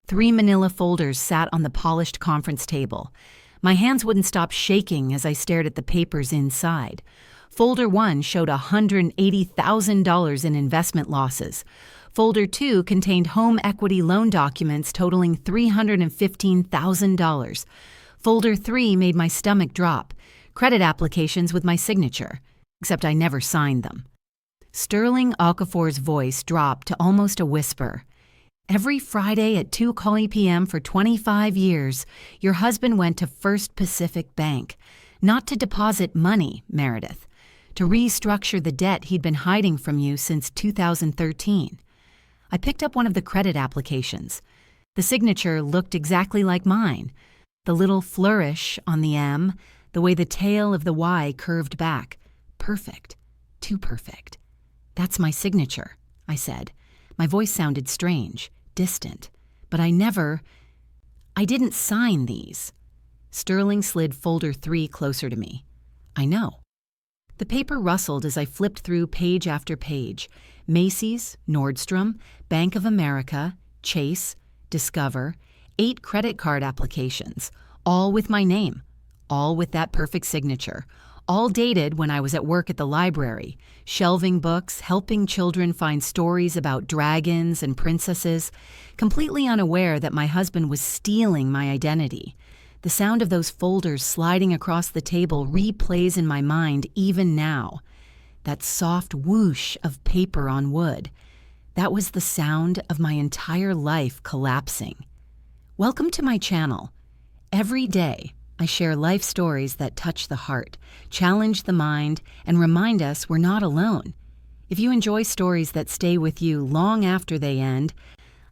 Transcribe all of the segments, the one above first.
3 manila folders sat on the polished conference table. My hands wouldn't stop shaking as I stared at the papers inside. Folder 1 showed $180,000 in investment losses. Folder 2 contained home equity loan documents totaling $315,000. Folder 3 made my stomach drop. Credit applications with my signature, except I never signed them. Sterling Okafor's voice dropped to almost a whisper. Every Friday at 2:00 p.m. for 25 years, your husband went to First Pacific Bank, not to deposit money, Meredith, to restructure the debt he'd been hiding from you since 2013. I picked up one of the credit applications. The signature looked exactly like mine. The little flourish on the M, the way the tail of the Y curved back. Perfect. Too perfect. That's my signature, I said. My voice sounded strange, distant, but I didn't sign these. Sterling slid folder 3 closer to me. I know. The paper rustled as I flipped through page after page. Macy's, Nordstrom, Bank of America, Chase, Discover, 8 credit card applications, all with my name, all with that perfect signature, all dated when I was at work at the library, shelving books, helping children find stories about dragons and princesses, completely unaware that my husband was stealing my identity. The sound of those folders sliding across the table replays in my mind even now. That soft whoosh of paper on wood. That was the sound of my entire life collapsing. Welcome to my channel. Every day, I share life stories that touch the heart, challenge the mind, and remind us we're not alone. If you enjoy stories that stay with you long after they end,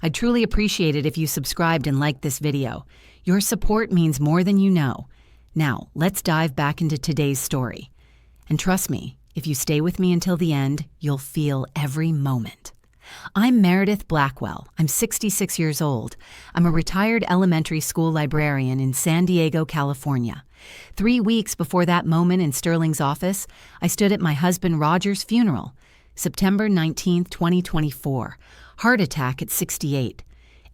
I'd truly appreciate it if you subscribed and liked this video. Your support means more than you know. Now, let's dive back into today's story. And trust me, if you stay with me until the end, you'll feel every moment. I'm Meredith Blackwell. I'm 66 years old. I'm a retired elementary school librarian in San Diego, California. 3 weeks before that moment in Sterling's office, I stood at my husband Roger's funeral, September 19, 2024. Heart attack at 68.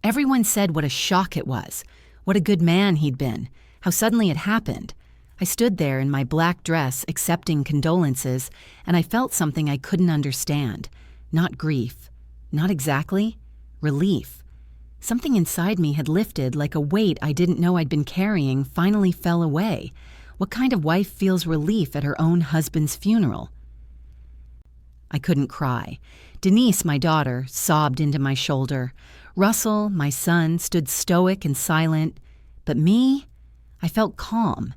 Everyone said what a shock it was, what a good man he'd been, how suddenly it happened. I stood there in my black dress accepting condolences, and I felt something I couldn't understand. Not grief. Not exactly. Relief. Something inside me had lifted like a weight I didn't know I'd been carrying finally fell away. What kind of wife feels relief at her own husband's funeral? I couldn't cry. Denise, my daughter, sobbed into my shoulder. Russell, my son, stood stoic and silent. But me? I felt calm,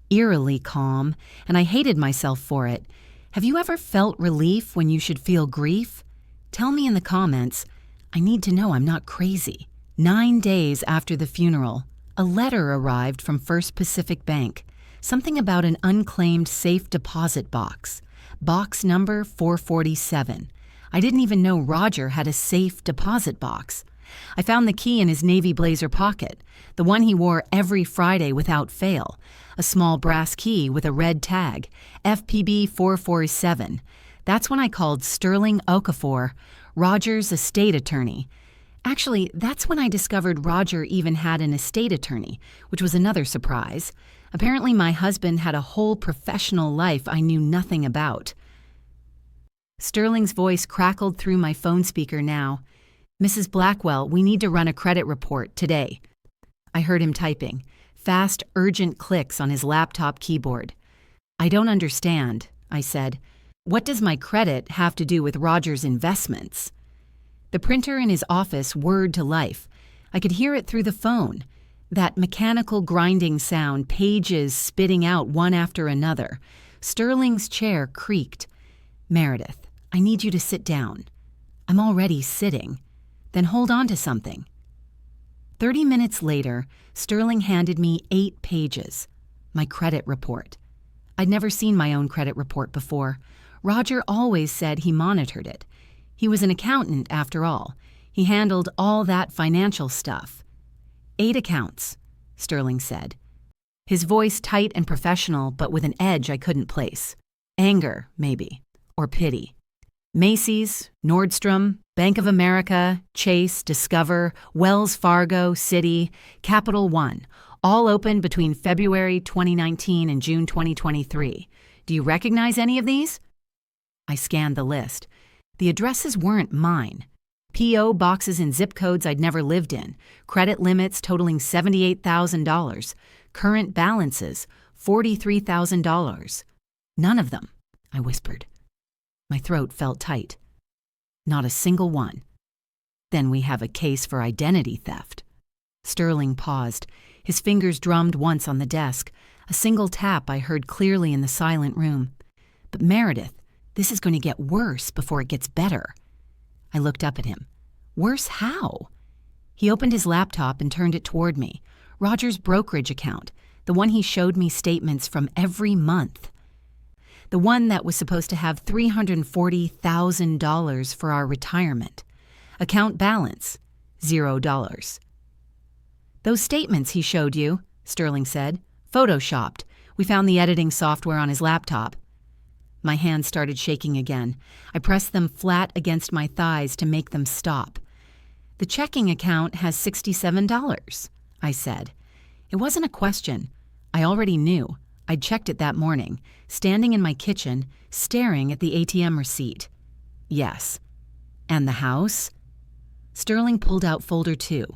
eerily calm, and I hated myself for it. Have you ever felt relief when you should feel grief? Tell me in the comments. I need to know I'm not crazy. 9 days after the funeral, a letter arrived from First Pacific Bank. Something about an unclaimed safe deposit box. Box number 447. I didn't even know Roger had a safe deposit box. I found the key in his navy blazer pocket, the one he wore every Friday without fail. A small brass key with a red tag, FPB 447. That's when I called Sterling Okafor, Roger's estate attorney. Actually, that's when I discovered Roger even had an estate attorney, which was another surprise. Apparently, my husband had a whole professional life I knew nothing about. Sterling's voice crackled through my phone speaker now. Mrs. Blackwell, we need to run a credit report today. I heard him typing, fast, urgent clicks on his laptop keyboard. I don't understand, I said. What does my credit have to do with Roger's investments? The printer in his office whirred to life. I could hear it through the phone. That mechanical grinding sound, pages spitting out one after another. Sterling's chair creaked. Meredith, I need you to sit down. I'm already sitting. Then hold on to something. 30 minutes later, Sterling handed me 8 pages. My credit report. I'd never seen my own credit report before. Roger always said he monitored it. He was an accountant, after all. He handled all that financial stuff. 8 accounts, Sterling said. His voice tight and professional, but with an edge I couldn't place. Anger, maybe. Or pity. Macy's, Nordstrom, Bank of America, Chase, Discover, Wells Fargo, Citi, Capital One, all opened between February 2019 and June 2023. Do you recognize any of these? I scanned the list. The addresses weren't mine. P.O. boxes and zip codes I'd never lived in, credit limits totaling $78,000, current balances $43,000. None of them, I whispered. My throat felt tight. Not a single one. Then we have a case for identity theft. Sterling paused. His fingers drummed once on the desk. A single tap I heard clearly in the silent room. But Meredith, this is going to get worse before it gets better. I looked up at him. Worse how? He opened his laptop and turned it toward me. Roger's brokerage account, the one he showed me statements from every month. The one that was supposed to have $340,000 for our retirement. Account balance, $0. Those statements he showed you, Sterling said, photoshopped. We found the editing software on his laptop. My hands started shaking again. I pressed them flat against my thighs to make them stop. The checking account has $67, I said. It wasn't a question. I already knew. I'd checked it that morning, standing in my kitchen, staring at the ATM receipt. Yes. And the house? Sterling pulled out folder 2.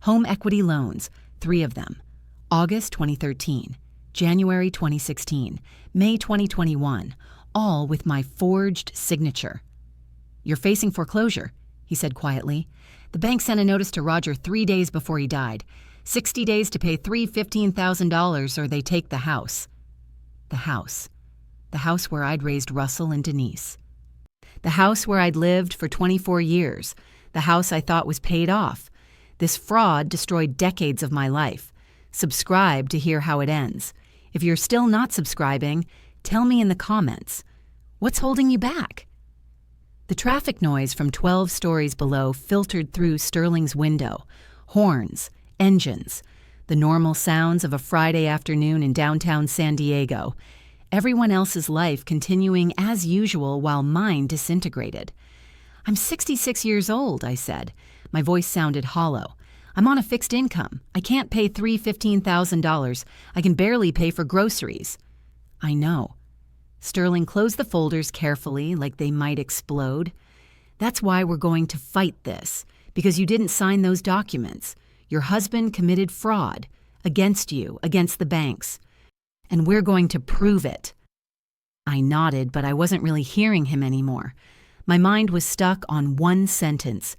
Home equity loans, 3 of them. August 2013, January 2016, May 2021, all with my forged signature. You're facing foreclosure, he said quietly. The bank sent a notice to Roger 3 days before he died. 60 days to pay $15,000 or they take the house. The house. The house where I'd raised Russell and Denise. The house where I'd lived for 24 years. The house I thought was paid off. This fraud destroyed decades of my life. Subscribe to hear how it ends. If you're still not subscribing, tell me in the comments. What's holding you back? The traffic noise from 12 stories below filtered through Sterling's window. Horns, engines, the normal sounds of a Friday afternoon in downtown San Diego. Everyone else's life continuing as usual while mine disintegrated. I'm 66 years old, I said. My voice sounded hollow. I'm on a fixed income. I can't pay $15,000. I can barely pay for groceries. I know. Sterling closed the folders carefully, like they might explode. That's why we're going to fight this, because you didn't sign those documents. Your husband committed fraud against you, against the banks. And we're going to prove it. I nodded, but I wasn't really hearing him anymore. My mind was stuck on one sentence.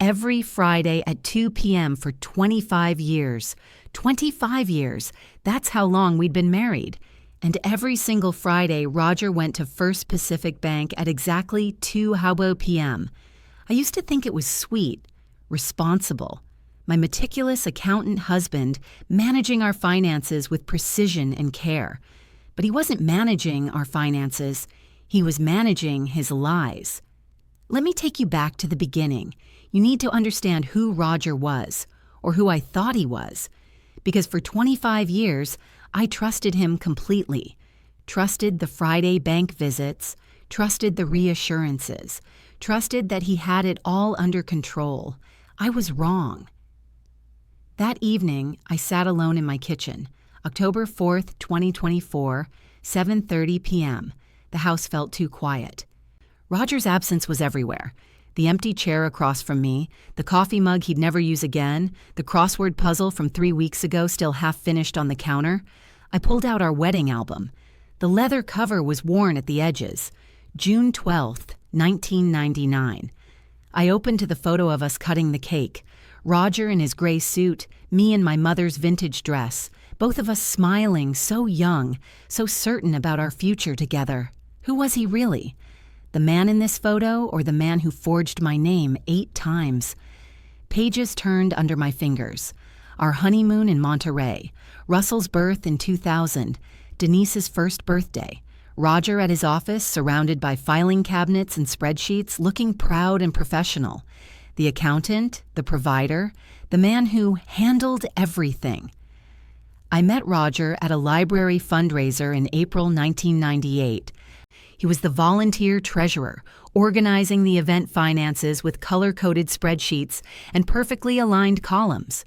Every Friday at 2 p.m. for 25 years. 25 years. That's how long we'd been married. And every single Friday, Roger went to First Pacific Bank at exactly 2 p.m. I used to think it was sweet, responsible. My meticulous accountant husband managing our finances with precision and care. But he wasn't managing our finances. He was managing his lies. Let me take you back to the beginning. You need to understand who Roger was, or who I thought he was. Because for 25 years, I trusted him completely. Trusted the Friday bank visits, trusted the reassurances, trusted that he had it all under control. I was wrong. That evening, I sat alone in my kitchen. October 4th, 2024, 7:30 p.m. The house felt too quiet. Roger's absence was everywhere. The empty chair across from me, the coffee mug he'd never use again, the crossword puzzle from 3 weeks ago still half finished on the counter. I pulled out our wedding album. The leather cover was worn at the edges. June 12th, 1999. I opened to the photo of us cutting the cake. Roger in his gray suit, me in my mother's vintage dress, both of us smiling, so young, so certain about our future together. Who was he really? The man in this photo or the man who forged my name 8 times? Pages turned under my fingers. Our honeymoon in Monterey, Russell's birth in 2000, Denise's first birthday, Roger at his office surrounded by filing cabinets and spreadsheets looking proud and professional, the accountant, the provider, the man who handled everything. I met Roger at a library fundraiser in April 1998. He was the volunteer treasurer, organizing the event finances with color-coded spreadsheets and perfectly aligned columns.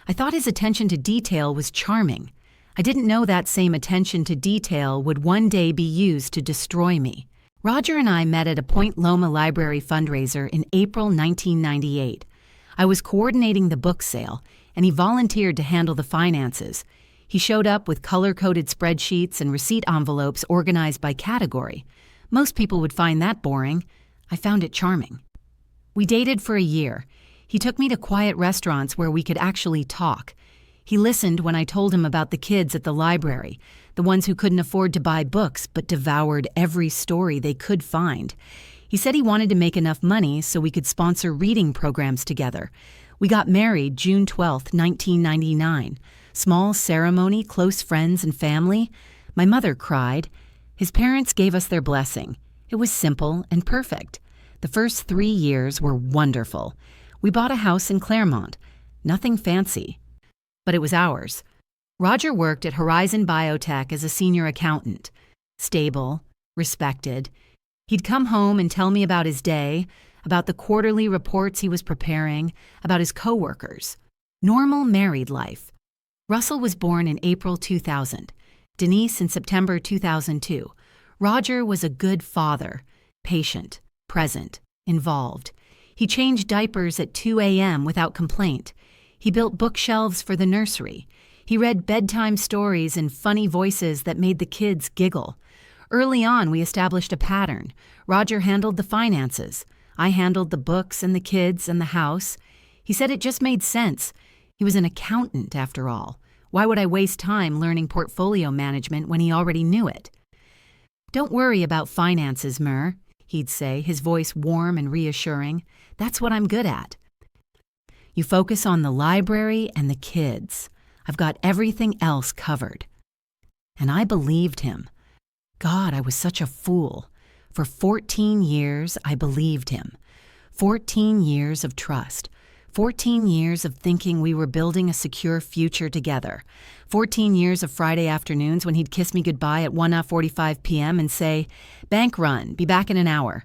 I thought his attention to detail was charming. I didn't know that same attention to detail would one day be used to destroy me. Roger and I met at a Point Loma Library fundraiser in April 1998. I was coordinating the book sale, and he volunteered to handle the finances. He showed up with color-coded spreadsheets and receipt envelopes organized by category. Most people would find that boring. I found it charming. We dated for a year. He took me to quiet restaurants where we could actually talk. He listened when I told him about the kids at the library, the ones who couldn't afford to buy books but devoured every story they could find. He said he wanted to make enough money so we could sponsor reading programs together. We got married June 12, 1999. Small ceremony, close friends and family. My mother cried. His parents gave us their blessing. It was simple and perfect. The first 3 years were wonderful. We bought a house in Claremont. Nothing fancy, but it was ours. Roger worked at Horizon Biotech as a senior accountant. Stable, respected. He'd come home and tell me about his day, about the quarterly reports he was preparing, about his coworkers. Normal married life. Russell was born in April 2000. Denise in September 2002. Roger was a good father, patient, present, involved. He changed diapers at 2 a.m. without complaint. He built bookshelves for the nursery. He read bedtime stories in funny voices that made the kids giggle. Early on, we established a pattern. Roger handled the finances. I handled the books and the kids and the house. He said it just made sense. He was an accountant, after all. Why would I waste time learning portfolio management when he already knew it? "Don't worry about finances, Mur," he'd say, his voice warm and reassuring. "That's what I'm good at. You focus on the library and the kids. I've got everything else covered." And I believed him. God, I was such a fool. For 14 years, I believed him. 14 years of trust. 14 years of thinking we were building a secure future together. 14 years of Friday afternoons when he'd kiss me goodbye at 1:45 p.m. and say, "Bank run, be back in an hour."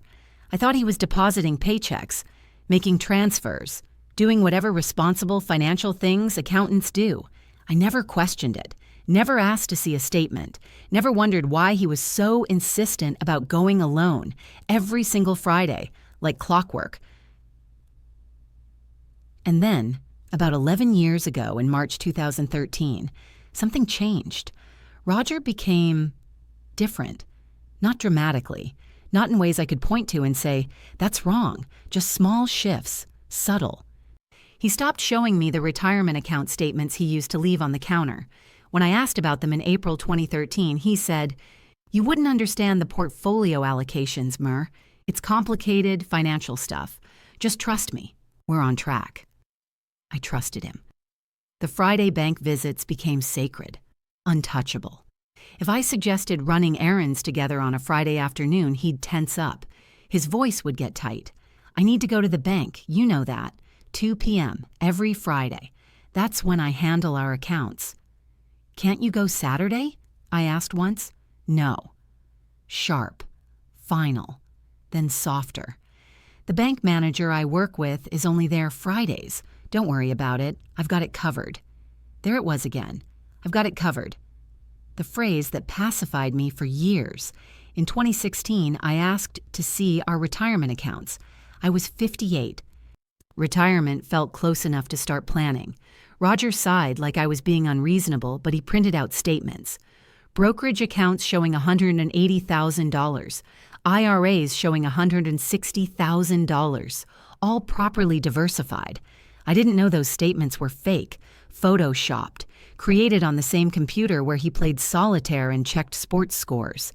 I thought he was depositing paychecks, making transfers, doing whatever responsible financial things accountants do. I never questioned it, never asked to see a statement, never wondered why he was so insistent about going alone every single Friday, like clockwork. And then, about 11 years ago in March 2013, something changed. Roger became different, not dramatically, not in ways I could point to and say, "That's wrong," just small shifts, subtle. He stopped showing me the retirement account statements he used to leave on the counter. When I asked about them in April 2013, he said, "You wouldn't understand the portfolio allocations, Mur. It's complicated financial stuff. Just trust me. We're on track." I trusted him. The Friday bank visits became sacred, untouchable. If I suggested running errands together on a Friday afternoon, he'd tense up. His voice would get tight. "I need to go to the bank, you know that. 2 p.m. every Friday. That's when I handle our accounts." "Can't you go Saturday?" I asked once. "No." Sharp, final, then softer. "The bank manager I work with is only there Fridays. Don't worry about it. I've got it covered." There it was again. "I've got it covered." The phrase that pacified me for years. In 2016, I asked to see our retirement accounts. I was 58. Retirement felt close enough to start planning. Roger sighed like I was being unreasonable, but he printed out statements. Brokerage accounts showing $180,000. IRAs showing $160,000. All properly diversified. I didn't know those statements were fake, photoshopped, created on the same computer where he played solitaire and checked sports scores.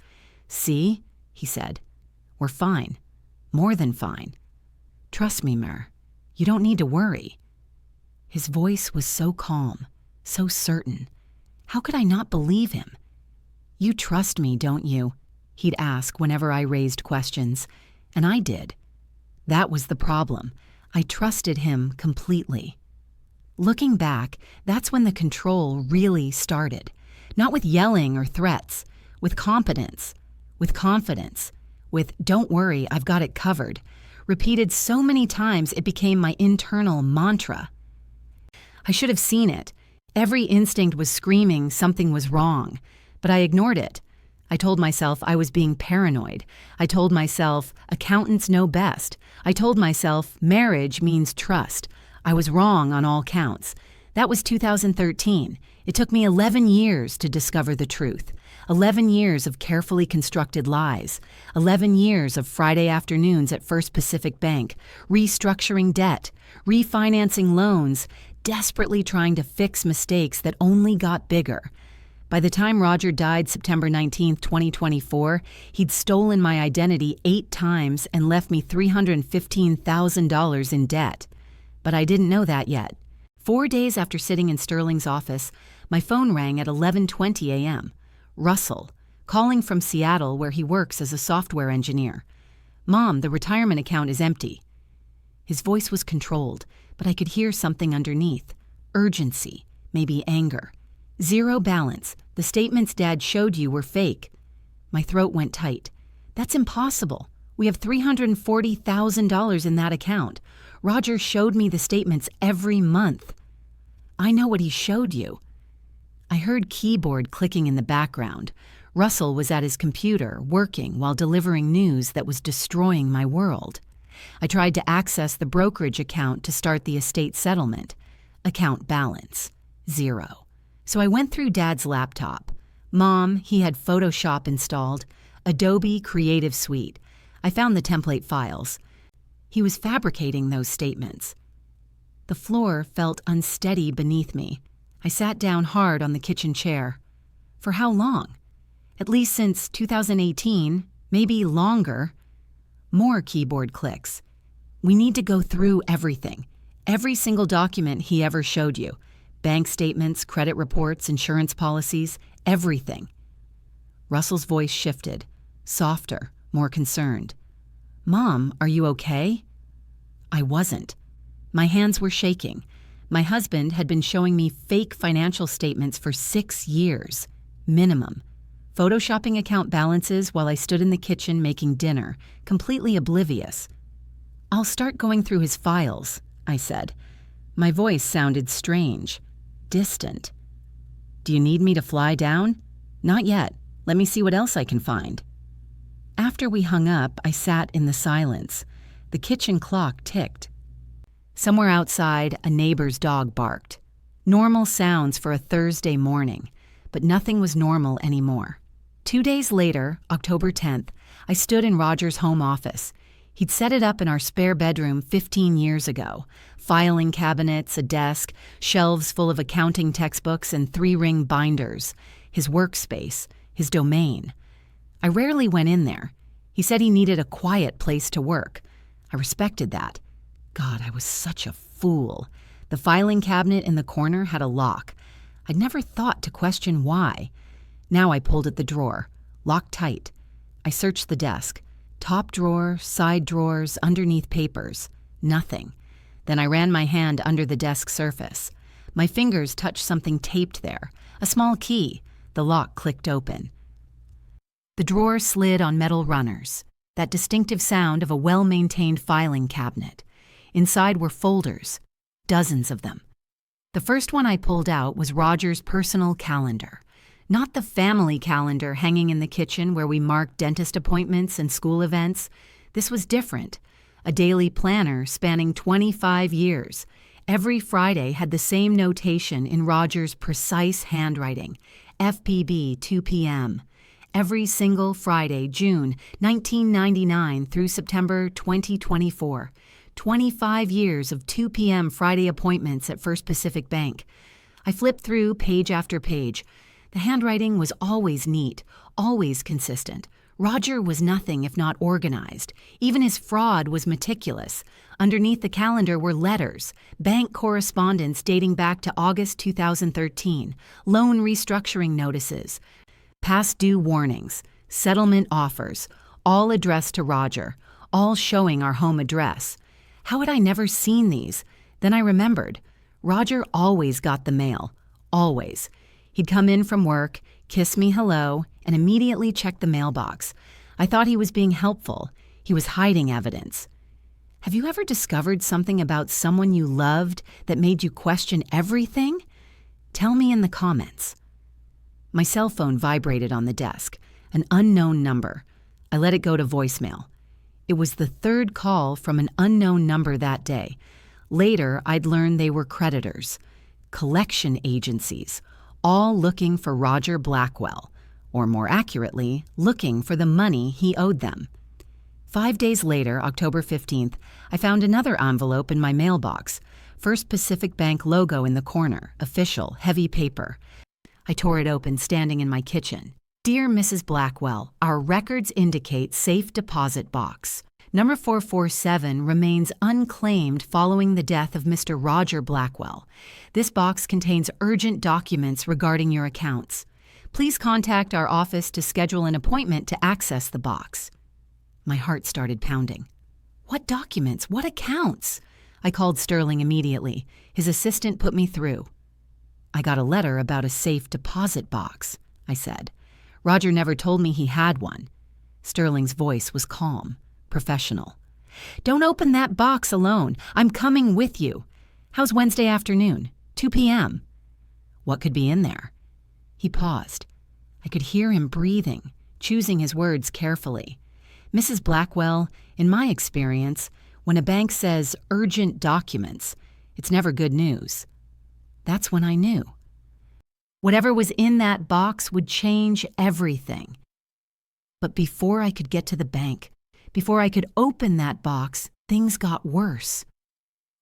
"See," he said, "we're fine. More than fine. Trust me, Mur. You don't need to worry." His voice was so calm, so certain. How could I not believe him? "You trust me, don't you?" he'd ask whenever I raised questions, and I did. That was the problem. I trusted him completely. Looking back, that's when the control really started. Not with yelling or threats, with competence, with confidence, with "Don't worry, I've got it covered," repeated so many times it became my internal mantra. I should have seen it. Every instinct was screaming something was wrong, but I ignored it. I told myself I was being paranoid. I told myself accountants know best. I told myself marriage means trust. I was wrong on all counts. That was 2013. It took me 11 years to discover the truth. 11 years of carefully constructed lies. 11 years of Friday afternoons at First Pacific Bank, restructuring debt, refinancing loans, desperately trying to fix mistakes that only got bigger. By the time Roger died September 19, 2024, he'd stolen my identity 8 times and left me $315,000 in debt. But I didn't know that yet. 4 days after sitting in Sterling's office, my phone rang at 11:20 a.m. Russell, calling from Seattle where he works as a software engineer. "Mom, the retirement account is empty." His voice was controlled, but I could hear something underneath. Urgency, maybe anger. "Zero balance. The statements Dad showed you were fake." My throat went tight. "That's impossible. We have $340,000 in that account. Roger showed me the statements every month." "I know what he showed you." I heard keyboard clicking in the background. Russell was at his computer, working while delivering news that was destroying my world. I tried to access the brokerage account to start the estate settlement. Account balance, 0. So I went through Dad's laptop. Mom, he had Photoshop installed, Adobe Creative Suite. I found the template files. He was fabricating those statements. The floor felt unsteady beneath me. I sat down hard on the kitchen chair. For how long? At least since 2018, maybe longer. More keyboard clicks. "We need to go through everything. Every single document he ever showed you. Bank statements, credit reports, insurance policies, everything." Russell's voice shifted, softer, more concerned. "Mom, are you okay?" I wasn't. My hands were shaking. My husband had been showing me fake financial statements for 6 years, minimum. Photoshopping account balances while I stood in the kitchen making dinner, completely oblivious. "I'll start going through his files," I said. My voice sounded strange, distant. "Do you need me to fly down?" "Not yet. Let me see what else I can find." After we hung up, I sat in the silence. The kitchen clock ticked. Somewhere outside, a neighbor's dog barked. Normal sounds for a Thursday morning, but nothing was normal anymore. 2 days later, October 10th, I stood in Roger's home office. He'd set it up in our spare bedroom 15 years ago. Filing cabinets, a desk, shelves full of accounting textbooks, and 3-ring binders. His workspace, his domain. I rarely went in there. He said he needed a quiet place to work. I respected that. God, I was such a fool. The filing cabinet in the corner had a lock. I'd never thought to question why. Now I pulled at the drawer, locked tight. I searched the desk. Top drawer, side drawers, underneath papers. Nothing. Then I ran my hand under the desk surface. My fingers touched something taped there, a small key. The lock clicked open. The drawer slid on metal runners, that distinctive sound of a well-maintained filing cabinet. Inside were folders, dozens of them. The first one I pulled out was Roger's personal calendar. Not the family calendar hanging in the kitchen where we marked dentist appointments and school events. This was different. A daily planner spanning 25 years. Every Friday had the same notation in Roger's precise handwriting. FPB 2 p.m. Every single Friday, June 1999 through September 2024. 25 years of 2 p.m. Friday appointments at First Pacific Bank. I flipped through page after page. The handwriting was always neat, always consistent. Roger was nothing if not organized. Even his fraud was meticulous. Underneath the calendar were letters, bank correspondence dating back to August 2013, loan restructuring notices, past due warnings, settlement offers, all addressed to Roger, all showing our home address. How had I never seen these? Then I remembered. Roger always got the mail. Always. He'd come in from work, kiss me hello, and immediately check the mailbox. I thought he was being helpful. He was hiding evidence. Have you ever discovered something about someone you loved that made you question everything? Tell me in the comments. My cell phone vibrated on the desk, an unknown number. I let it go to voicemail. It was the third call from an unknown number that day. Later, I'd learned they were creditors, collection agencies, all looking for Roger Blackwell, or more accurately, looking for the money he owed them. 5 days later, October 15th, I found another envelope in my mailbox. First Pacific Bank logo in the corner, official, heavy paper. I tore it open standing in my kitchen. Dear Mrs. Blackwell, our records indicate safe deposit box. Number 447 remains unclaimed following the death of Mr. Roger Blackwell. This box contains urgent documents regarding your accounts. Please contact our office to schedule an appointment to access the box. My heart started pounding. What documents? What accounts? I called Sterling immediately. His assistant put me through. I got a letter about a safe deposit box, I said. Roger never told me he had one. Sterling's voice was calm, professional. Don't open that box alone. I'm coming with you. How's Wednesday afternoon? 2 p.m. What could be in there? He paused. I could hear him breathing, choosing his words carefully. Mrs. Blackwell, in my experience, when a bank says urgent documents, it's never good news. That's when I knew. Whatever was in that box would change everything. But before I could get to the bank, before I could open that box, things got worse.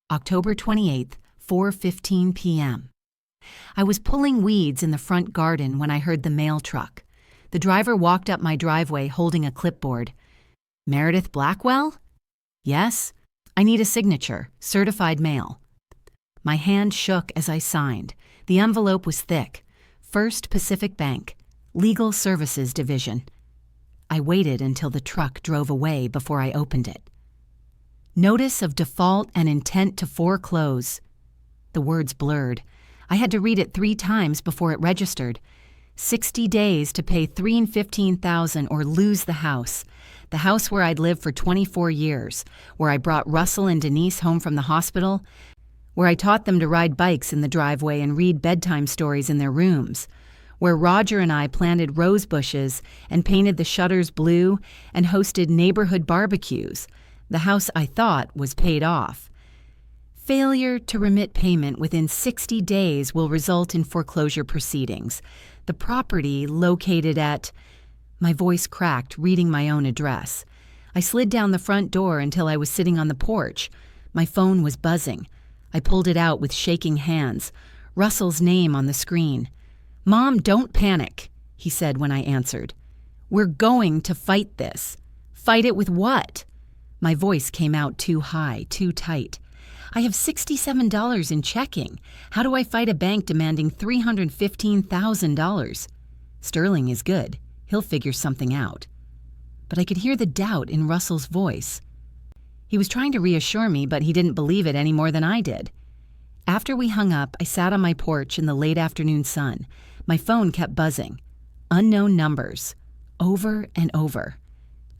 October 28th, 4:15 p.m. I was pulling weeds in the front garden when I heard the mail truck. The driver walked up my driveway holding a clipboard. Meredith Blackwell? Yes. I need a signature, certified mail. My hand shook as I signed. The envelope was thick. First Pacific Bank, Legal Services Division. I waited until the truck drove away before I opened it. Notice of default and intent to foreclose. The words blurred. I had to read it 3 times before it registered. 60 days to pay $315,000 or lose the house. The house where I'd lived for 24 years, where I brought Russell and Denise home from the hospital, where I taught them to ride bikes in the driveway and read bedtime stories in their rooms, where Roger and I planted rose bushes and painted the shutters blue and hosted neighborhood barbecues. The house I thought was paid off. Failure to remit payment within 60 days will result in foreclosure proceedings. The property located at... My voice cracked, reading my own address. I slid down the front door until I was sitting on the porch. My phone was buzzing. I pulled it out with shaking hands. Russell's name on the screen. Mom, don't panic, he said when I answered. We're going to fight this. Fight it with what? My voice came out too high, too tight. I have $67 in checking. How do I fight a bank demanding $315,000? Sterling is good. He'll figure something out. But I could hear the doubt in Russell's voice. He was trying to reassure me, but he didn't believe it any more than I did. After we hung up, I sat on my porch in the late afternoon sun. My phone kept buzzing. Unknown numbers. Over and over.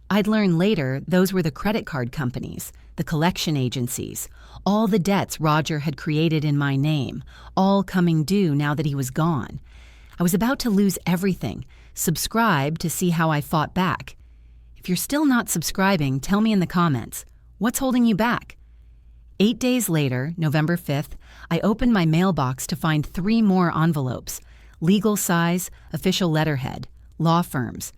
I'd learn later those were the credit card companies, the collection agencies, all the debts Roger had created in my name, all coming due now that he was gone. I was about to lose everything. Subscribe to see how I fought back. If you're still not subscribing, tell me in the comments. What's holding you back? 8 days later, November 5th, I opened my mailbox to find 3 more envelopes. Legal size, official letterhead, law firms.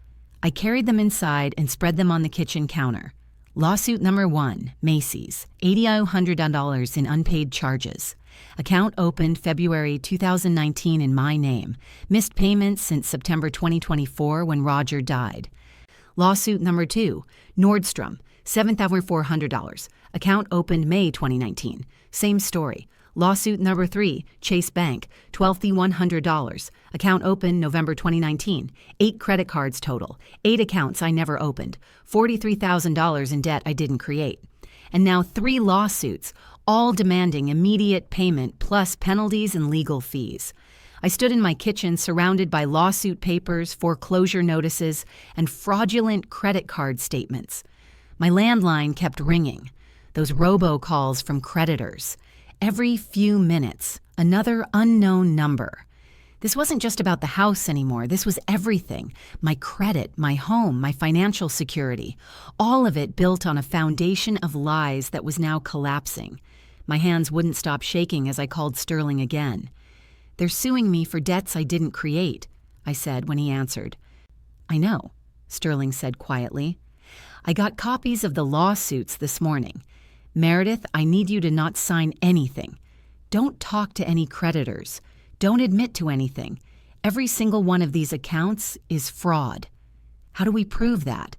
I carried them inside and spread them on the kitchen counter. Lawsuit number 1, Macy's, $8,100 in unpaid charges. Account opened February 2019 in my name. Missed payments since September 2024 when Roger died. Lawsuit number 2, Nordstrom, $7,400. Account opened May 2019. Same story. Lawsuit number 3, Chase Bank, $12,100. Account opened November 2019. 8 credit cards total. 8 accounts I never opened. $43,000 in debt I didn't create. And now 3 lawsuits, all demanding immediate payment plus penalties and legal fees. I stood in my kitchen surrounded by lawsuit papers, foreclosure notices, and fraudulent credit card statements. My landline kept ringing, those robocalls from creditors. Every few minutes, another unknown number. This wasn't just about the house anymore. This was everything. My credit, my home, my financial security. All of it built on a foundation of lies that was now collapsing. My hands wouldn't stop shaking as I called Sterling again. "They're suing me for debts I didn't create," I said when he answered. "I know," Sterling said quietly. "I got copies of the lawsuits this morning. Meredith, I need you to not sign anything. Don't talk to any creditors. Don't admit to anything. Every single one of these accounts is fraud." "How do we prove that?"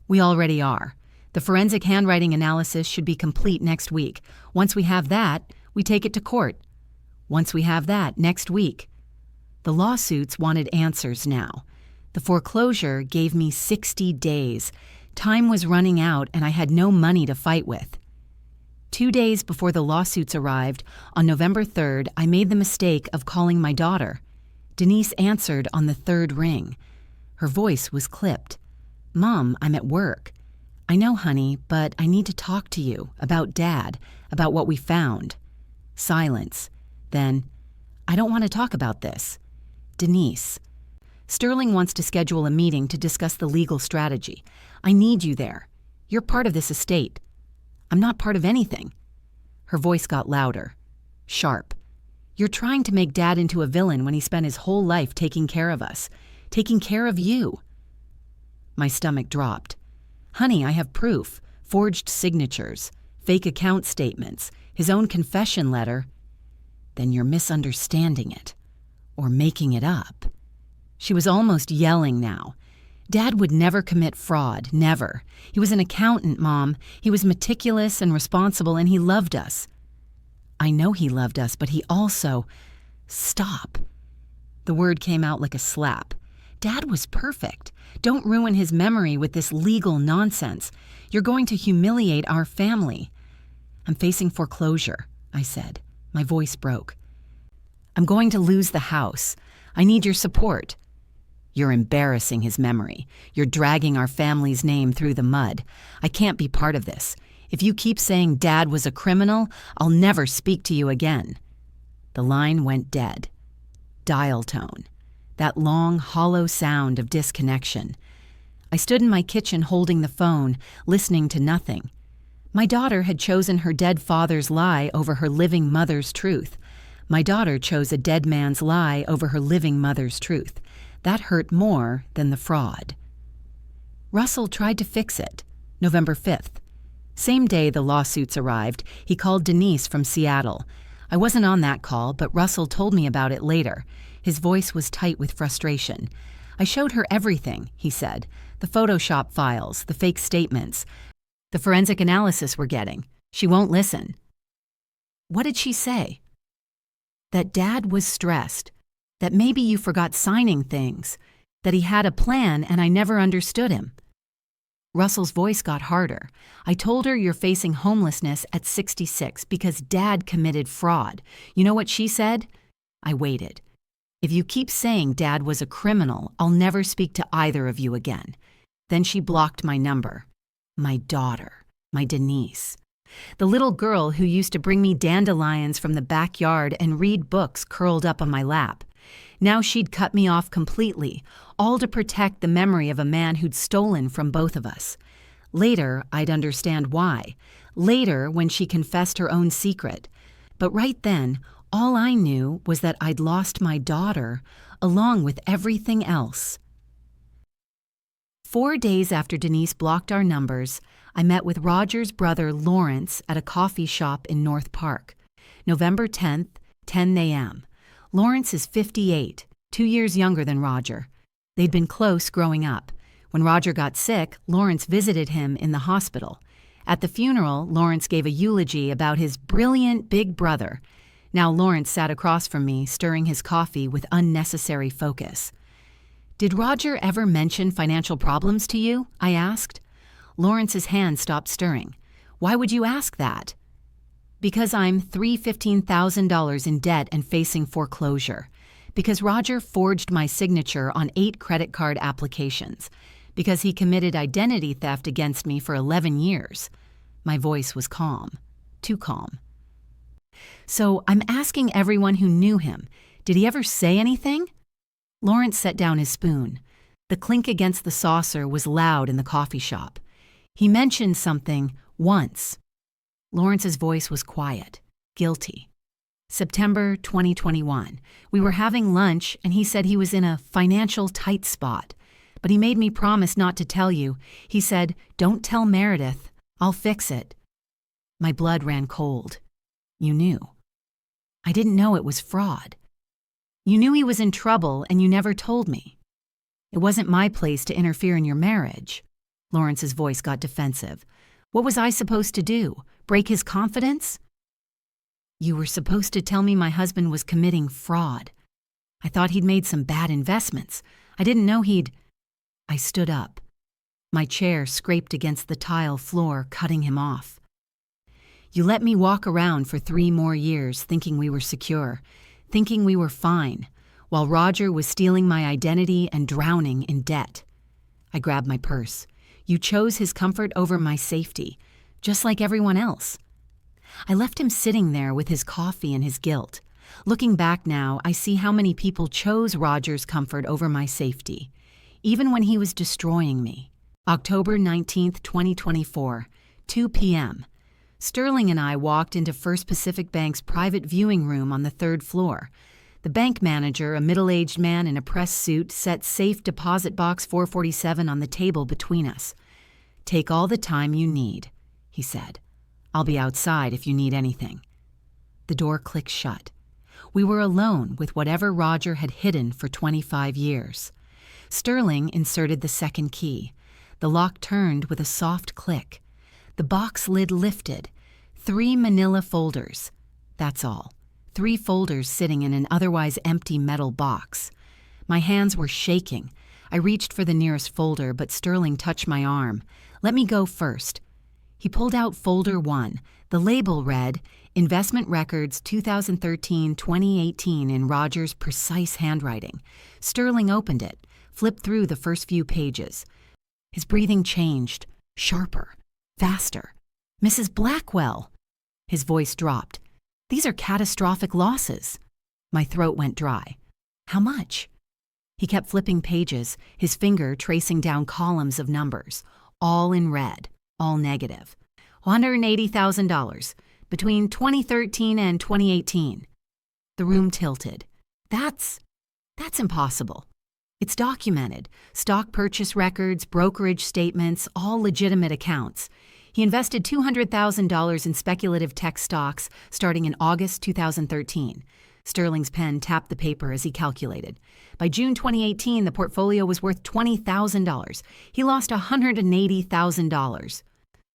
"We already are. The forensic handwriting analysis should be complete next week. Once we have that, we take it to court. Once we have that, next week." The lawsuits wanted answers now. The foreclosure gave me 60 days. Time was running out and I had no money to fight with. 2 days before the lawsuits arrived, on November 3rd, I made the mistake of calling my daughter. Denise answered on the third ring. Her voice was clipped. "Mom, I'm at work." "I know, honey, but I need to talk to you about Dad, about what we found." Silence. Then, "I don't want to talk about this." "Denise, Sterling wants to schedule a meeting to discuss the legal strategy. I need you there. You're part of this estate." "I'm not part of anything." Her voice got louder, sharp. "You're trying to make Dad into a villain when he spent his whole life taking care of us, taking care of you." My stomach dropped. "Honey, I have proof, forged signatures, fake account statements, his own confession letter." "Then you're misunderstanding it, or making it up." She was almost yelling now. "Dad would never commit fraud, never. He was an accountant, Mom. He was meticulous and responsible, and he loved us." "I know he loved us, but he also—" "Stop." The word came out like a slap. "Dad was perfect. Don't ruin his memory with this legal nonsense. You're going to humiliate our family." "I'm facing foreclosure," I said. My voice broke. "I'm going to lose the house. I need your support." "You're embarrassing his memory. You're dragging our family's name through the mud. I can't be part of this. If you keep saying Dad was a criminal, I'll never speak to you again." The line went dead. Dial tone. That long, hollow sound of disconnection. I stood in my kitchen holding the phone, listening to nothing. My daughter had chosen her dead father's lie over her living mother's truth. My daughter chose a dead man's lie over her living mother's truth. That hurt more than the fraud. Russell tried to fix it. November 5th. Same day the lawsuits arrived, he called Denise from Seattle. I wasn't on that call, but Russell told me about it later. His voice was tight with frustration. "I showed her everything," he said. "The Photoshop files, the fake statements, the forensic analysis we're getting. She won't listen." "What did she say?" "That Dad was stressed. That maybe you forgot signing things. That he had a plan and I never understood him." Russell's voice got harder. "I told her you're facing homelessness at 66 because Dad committed fraud. You know what she said?" I waited. "If you keep saying Dad was a criminal, I'll never speak to either of you again." Then she blocked my number. My daughter, my Denise. The little girl who used to bring me dandelions from the backyard and read books curled up on my lap. Now she'd cut me off completely, all to protect the memory of a man who'd stolen from both of us. Later, I'd understand why. Later, when she confessed her own secret. But right then, all I knew was that I'd lost my daughter, along with everything else. 4 days after Denise blocked our numbers, I met with Roger's brother Lawrence at a coffee shop in North Park. November 10th, 10 a.m. Lawrence is 58, 2 years younger than Roger. They'd been close growing up. When Roger got sick, Lawrence visited him in the hospital. At the funeral, Lawrence gave a eulogy about his brilliant big brother. Now Lawrence sat across from me, stirring his coffee with unnecessary focus. "Did Roger ever mention financial problems to you?" I asked. Lawrence's hand stopped stirring. "Why would you ask that?" "Because I'm $315,000 in debt and facing foreclosure. Because Roger forged my signature on 8 credit card applications. Because he committed identity theft against me for 11 years. My voice was calm. Too calm. So I'm asking everyone who knew him, did he ever say anything? Lawrence set down his spoon. The clink against the saucer was loud in the coffee shop. He mentioned something once. Lawrence's voice was quiet, guilty. September 2021. We were having lunch and he said he was in a financial tight spot. But he made me promise not to tell you. He said, "Don't tell Meredith. I'll fix it." My blood ran cold. You knew. I didn't know it was fraud. You knew he was in trouble and you never told me. It wasn't my place to interfere in your marriage. Lawrence's voice got defensive. What was I supposed to do? Break his confidence? You were supposed to tell me my husband was committing fraud. I thought he'd made some bad investments. I didn't know he'd... I stood up. My chair scraped against the tile floor, cutting him off. You let me walk around for 3 more years thinking we were secure, thinking we were fine, while Roger was stealing my identity and drowning in debt. I grabbed my purse. You chose his comfort over my safety, just like everyone else. I left him sitting there with his coffee and his guilt. Looking back now, I see how many people chose Roger's comfort over my safety, even when he was destroying me. October 19th, 2024, 2 p.m. Sterling and I walked into First Pacific Bank's private viewing room on the 3rd floor. The bank manager, a middle-aged man in a press suit, set safe deposit box 447 on the table between us. "Take all the time you need," he said. "I'll be outside if you need anything." The door clicked shut. We were alone with whatever Roger had hidden for 25 years. Sterling inserted the second key. The lock turned with a soft click. The box lid lifted. 3 manila folders. That's all. 3 folders sitting in an otherwise empty metal box. My hands were shaking. I reached for the nearest folder, but Sterling touched my arm. "Let me go first." He pulled out folder 1. The label read, "Investment Records 2013-2018" in Roger's precise handwriting. Sterling opened it, flipped through the first few pages. His breathing changed, sharper, faster. "Mrs. Blackwell." His voice dropped. "These are catastrophic losses." My throat went dry. "How much?" He kept flipping pages, his finger tracing down columns of numbers, all in red, all negative. $180,000, between 2013 and 2018. The room tilted. That's impossible. It's documented. Stock purchase records, brokerage statements, all legitimate accounts. He invested $200,000 in speculative tech stocks starting in August 2013. Sterling's pen tapped the paper as he calculated. By June 2018, the portfolio was worth $20,000. He lost $180,000.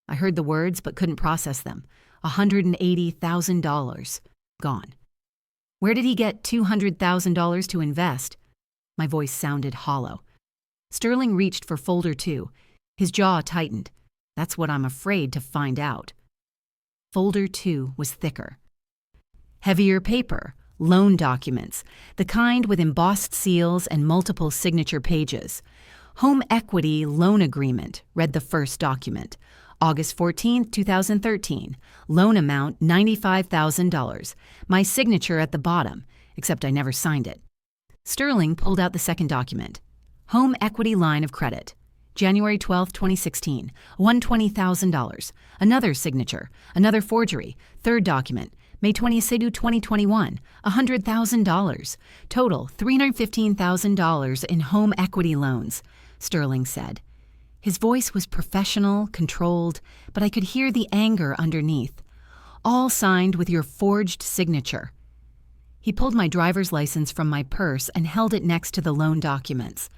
I heard the words but couldn't process them. $180,000. Gone. Where did he get $200,000 to invest? My voice sounded hollow. Sterling reached for folder 2. His jaw tightened. That's what I'm afraid to find out. Folder 2 was thicker. Heavier paper, loan documents, the kind with embossed seals and multiple signature pages. Home Equity Loan Agreement, read the first document. August 14, 2013. Loan amount $95,000. My signature at the bottom, except I never signed it. Sterling pulled out the second document. Home Equity Line of Credit. January 12, 2016. $120,000. Another signature. Another forgery. Third document. May 22, 2021. $100,000. Total $315,000 in home equity loans, Sterling said. His voice was professional, controlled, but I could hear the anger underneath. All signed with your forged signature. He pulled my driver's license from my purse and held it next to the loan documents.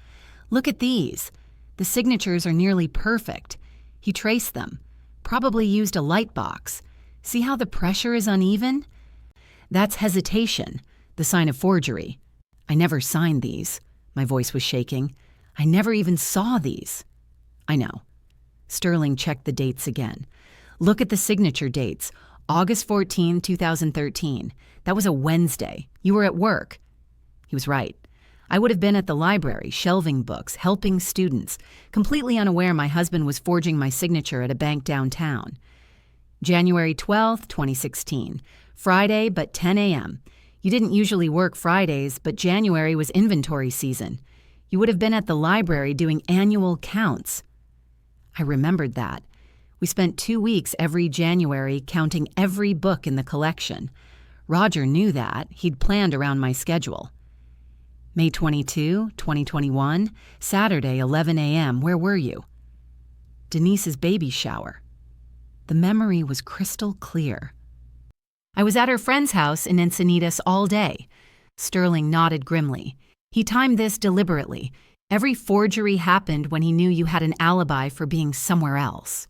Look at these. The signatures are nearly perfect. He traced them. Probably used a light box. See how the pressure is uneven? That's hesitation, the sign of forgery. I never signed these. My voice was shaking. I never even saw these. I know. Sterling checked the dates again. Look at the signature dates. August 14, 2013. That was a Wednesday. You were at work. He was right. I would have been at the library, shelving books, helping students, completely unaware my husband was forging my signature at a bank downtown. January 12th, 2016. Friday, but 10 a.m. You didn't usually work Fridays, but January was inventory season. You would have been at the library doing annual counts. I remembered that. We spent 2 weeks every January counting every book in the collection. Roger knew that. He'd planned around my schedule. May 22, 2021, Saturday, 11 a.m. Where were you? Denise's baby shower. The memory was crystal clear. I was at her friend's house in Encinitas all day. Sterling nodded grimly. He timed this deliberately. Every forgery happened when he knew you had an alibi for being somewhere else.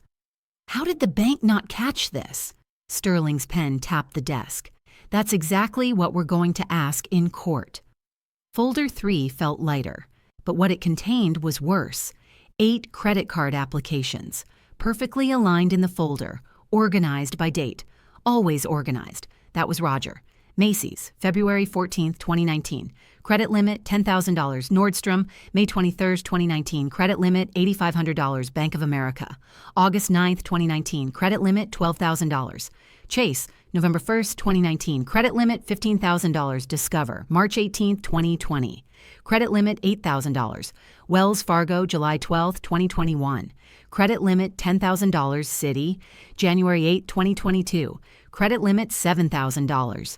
How did the bank not catch this? Sterling's pen tapped the desk. That's exactly what we're going to ask in court. Folder 3 felt lighter, but what it contained was worse. 8 credit card applications, perfectly aligned in the folder, organized by date. Always organized. That was Roger. Macy's, February 14th, 2019. Credit limit, $10,000. Nordstrom, May 23rd, 2019. Credit limit, $8,500. Bank of America. August 9th, 2019. Credit limit, $12,000. Chase, November 1st, 2019. Credit limit, $15,000. Discover, March 18th, 2020. Credit limit, $8,000. Wells Fargo, July 12th, 2021. Credit limit, $10,000. Citi, January 8, 2022. Credit limit, $7,000.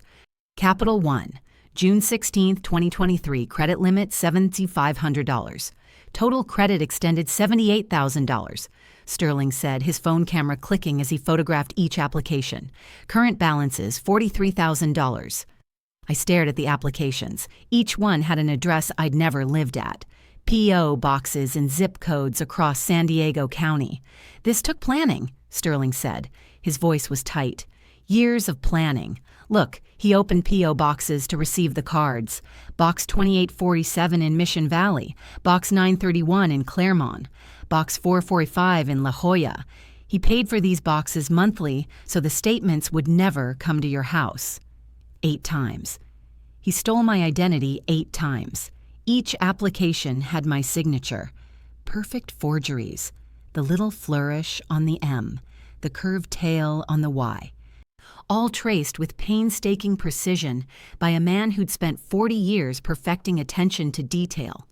Capital One, June 16, 2023. Credit limit, $7,500. Total credit extended $78,000. Sterling said, his phone camera clicking as he photographed each application. Current balances, $43,000. I stared at the applications. Each one had an address I'd never lived at. P.O. boxes and zip codes across San Diego County. This took planning, Sterling said. His voice was tight. Years of planning. Look, he opened P.O. boxes to receive the cards. Box 2847 in Mission Valley. Box 931 in Claremont. Box 445 in La Jolla. He paid for these boxes monthly so the statements would never come to your house. 8 times. He stole my identity 8 times. Each application had my signature. Perfect forgeries. The little flourish on the M, the curved tail on the Y. All traced with painstaking precision by a man who'd spent 40 years perfecting attention to detail.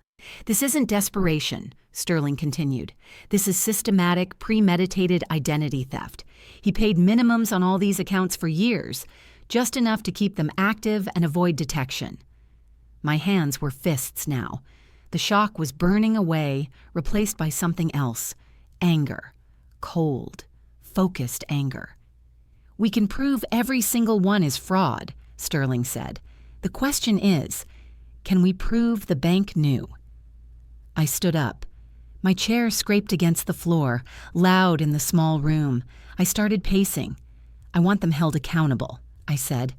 This isn't desperation, Sterling continued. This is systematic, premeditated identity theft. He paid minimums on all these accounts for years, just enough to keep them active and avoid detection. My hands were fists now. The shock was burning away, replaced by something else. Anger. Cold, focused anger. We can prove every single one is fraud, Sterling said. The question is, can we prove the bank knew? I stood up. My chair scraped against the floor, loud in the small room. I started pacing. I want them held accountable, I said.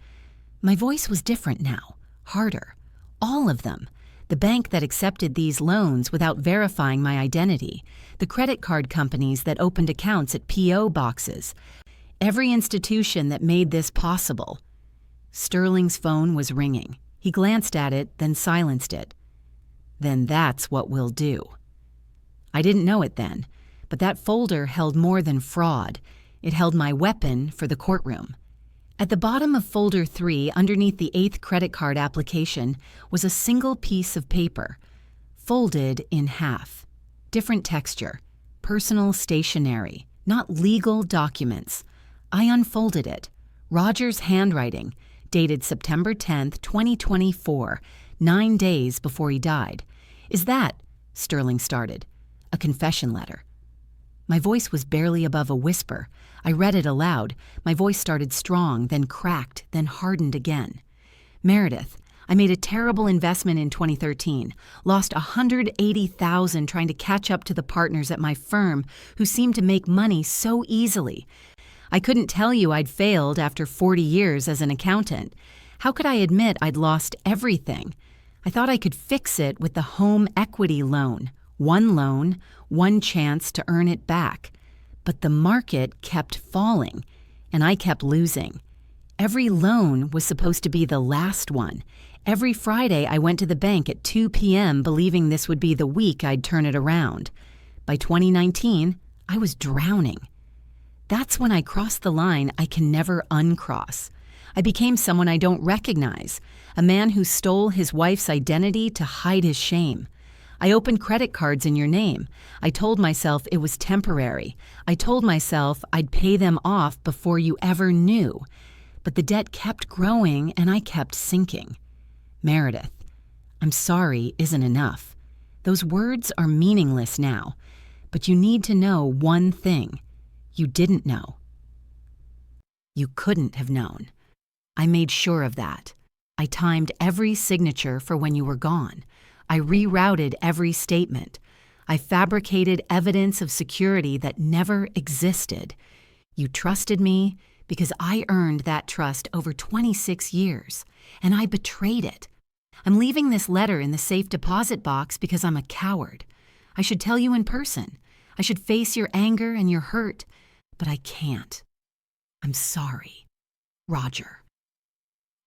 My voice was different now, harder. All of them. The bank that accepted these loans without verifying my identity. The credit card companies that opened accounts at P.O. boxes. Every institution that made this possible. Sterling's phone was ringing. He glanced at it, then silenced it. Then that's what we'll do. I didn't know it then, but that folder held more than fraud. It held my weapon for the courtroom. At the bottom of folder 3, underneath the 8th credit card application, was a single piece of paper, folded in half. Different texture, personal stationery, not legal documents. I unfolded it. Roger's handwriting, dated September 10th, 2024, 9 days before he died. Is that, Sterling started, a confession letter? My voice was barely above a whisper. I read it aloud. My voice started strong, then cracked, then hardened again. Meredith, I made a terrible investment in 2013, lost $180,000 trying to catch up to the partners at my firm who seemed to make money so easily. I couldn't tell you I'd failed after 40 years as an accountant. How could I admit I'd lost everything? I thought I could fix it with the home equity loan. One loan, one chance to earn it back. But the market kept falling, and I kept losing. Every loan was supposed to be the last one. Every Friday, I went to the bank at 2 p.m. believing this would be the week I'd turn it around. By 2019, I was drowning. That's when I crossed the line I can never uncross. I became someone I don't recognize, a man who stole his wife's identity to hide his shame. I opened credit cards in your name. I told myself it was temporary. I told myself I'd pay them off before you ever knew. But the debt kept growing and I kept sinking. Meredith, I'm sorry isn't enough. Those words are meaningless now. But you need to know one thing. You didn't know. You couldn't have known. I made sure of that. I timed every signature for when you were gone. I rerouted every statement. I fabricated evidence of security that never existed. You trusted me because I earned that trust over 26 years, and I betrayed it. I'm leaving this letter in the safe deposit box because I'm a coward. I should tell you in person. I should face your anger and your hurt, but I can't. I'm sorry. Roger.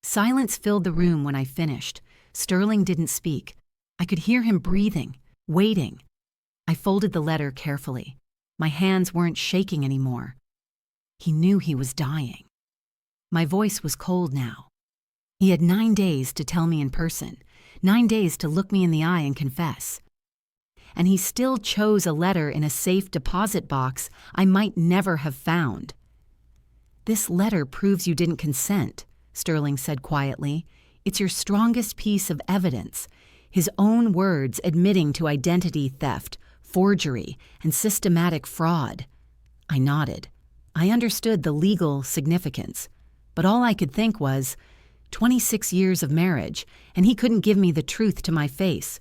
Silence filled the room when I finished. Sterling didn't speak. I could hear him breathing, waiting. I folded the letter carefully. My hands weren't shaking anymore. He knew he was dying. My voice was cold now. He had 9 days to tell me in person, 9 days to look me in the eye and confess. And he still chose a letter in a safe deposit box I might never have found. This letter proves you didn't consent, Sterling said quietly. It's your strongest piece of evidence. His own words admitting to identity theft, forgery, and systematic fraud. I nodded. I understood the legal significance, but all I could think was, 26 years of marriage, and he couldn't give me the truth to my face.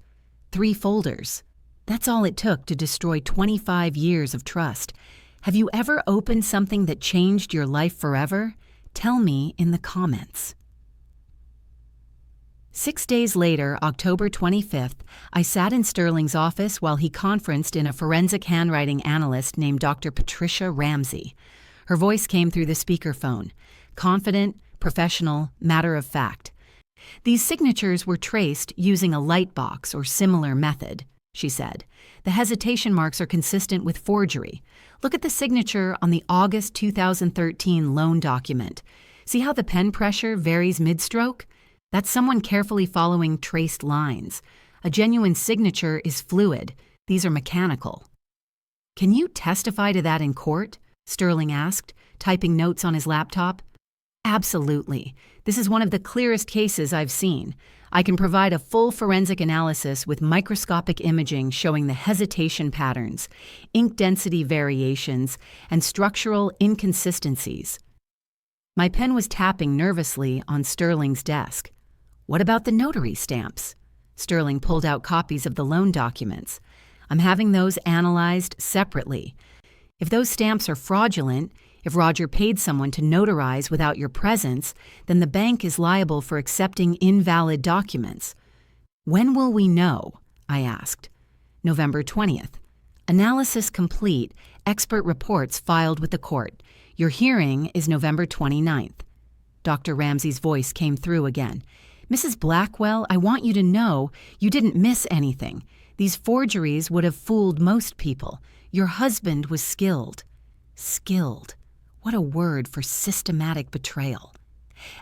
3 folders. That's all it took to destroy 25 years of trust. Have you ever opened something that changed your life forever? Tell me in the comments. 6 days later, October 25th, I sat in Sterling's office while he conferenced in a forensic handwriting analyst named Dr. Patricia Ramsey. Her voice came through the speakerphone, confident, professional, matter of fact. These signatures were traced using a lightbox or similar method, she said. The hesitation marks are consistent with forgery. Look at the signature on the August 2013 loan document. See how the pen pressure varies mid-stroke? That's someone carefully following traced lines. A genuine signature is fluid. These are mechanical. Can you testify to that in court? Sterling asked, typing notes on his laptop. Absolutely. This is one of the clearest cases I've seen. I can provide a full forensic analysis with microscopic imaging showing the hesitation patterns, ink density variations, and structural inconsistencies. My pen was tapping nervously on Sterling's desk. What about the notary stamps? Sterling pulled out copies of the loan documents. I'm having those analyzed separately. If those stamps are fraudulent, if Roger paid someone to notarize without your presence, then the bank is liable for accepting invalid documents. When will we know? I asked. November 20th. Analysis complete. Expert reports filed with the court. Your hearing is November 29th. Dr. Ramsey's voice came through again. Mrs. Blackwell, I want you to know you didn't miss anything. These forgeries would have fooled most people. Your husband was skilled. Skilled. What a word for systematic betrayal.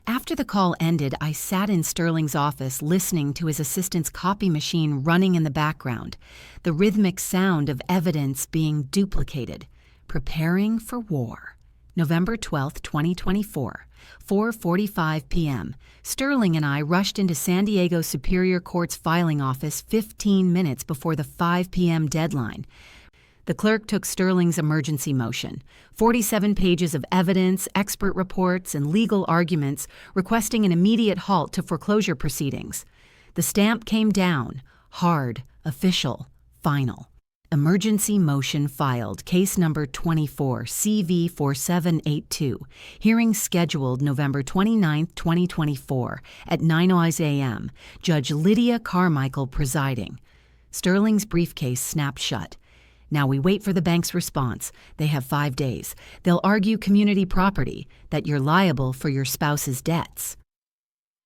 After the call ended, I sat in Sterling's office listening to his assistant's copy machine running in the background, the rhythmic sound of evidence being duplicated. Preparing for war. November 12, 2024, 4:45 p.m. Sterling and I rushed into San Diego Superior Court's filing office 15 minutes before the 5 p.m. deadline. The clerk took Sterling's emergency motion, 47 pages of evidence, expert reports, and legal arguments requesting an immediate halt to foreclosure proceedings. The stamp came down, hard, official, final. Emergency motion filed, case number 24, CV4782. Hearing scheduled November 29, 2024, at 9:00 a.m. Judge Lydia Carmichael presiding. Sterling's briefcase snapped shut. Now we wait for the bank's response. They have 5 days. They'll argue community property, that you're liable for your spouse's debts.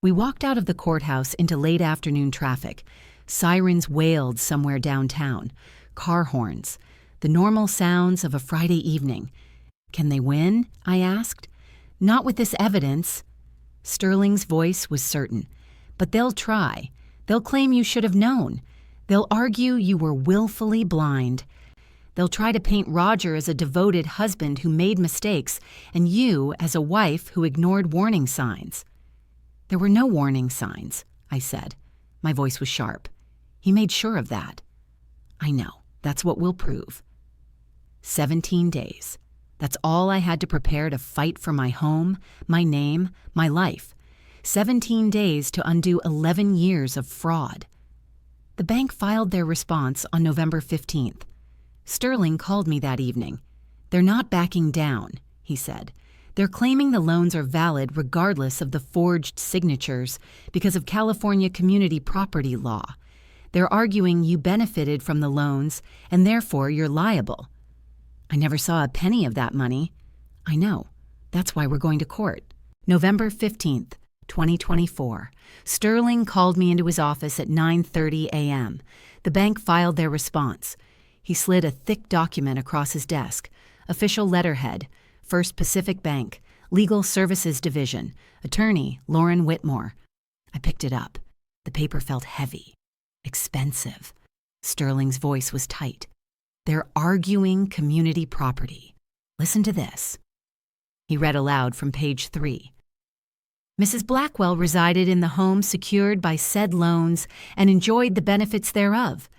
We walked out of the courthouse into late afternoon traffic. Sirens wailed somewhere downtown. Car horns. The normal sounds of a Friday evening. Can they win? I asked. Not with this evidence. Sterling's voice was certain. But they'll try. They'll claim you should have known. They'll argue you were willfully blind. They'll try to paint Roger as a devoted husband who made mistakes and you as a wife who ignored warning signs. There were no warning signs, I said. My voice was sharp. He made sure of that. I know. That's what we'll prove. 17 days. That's all I had to prepare to fight for my home, my name, my life. 17 days to undo 11 years of fraud. The bank filed their response on November 15th. Sterling called me that evening. They're not backing down, he said. They're claiming the loans are valid regardless of the forged signatures because of California community property law. They're arguing you benefited from the loans and therefore you're liable. I never saw a penny of that money. I know. That's why we're going to court. November 15th, 2024. Sterling called me into his office at 9:30 a.m. The bank filed their response. He slid a thick document across his desk. Official letterhead, First Pacific Bank, Legal Services Division, Attorney Lauren Whitmore. I picked it up. The paper felt heavy, expensive. Sterling's voice was tight. They're arguing community property. Listen to this. He read aloud from page 3. Mrs. Blackwell resided in the home secured by said loans and enjoyed the benefits thereof.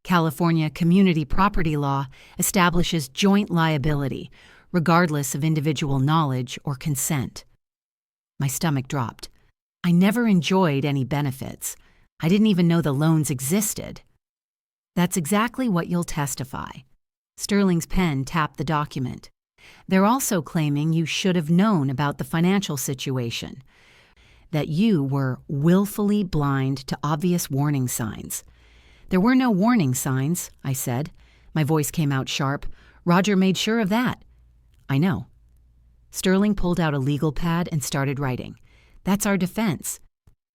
California community property law establishes joint liability, regardless of individual knowledge or consent. My stomach dropped. I never enjoyed any benefits. I didn't even know the loans existed. That's exactly what you'll testify. Sterling's pen tapped the document. They're also claiming you should have known about the financial situation, that you were willfully blind to obvious warning signs. There were no warning signs, I said. My voice came out sharp. Roger made sure of that. I know. Sterling pulled out a legal pad and started writing. That's our defense.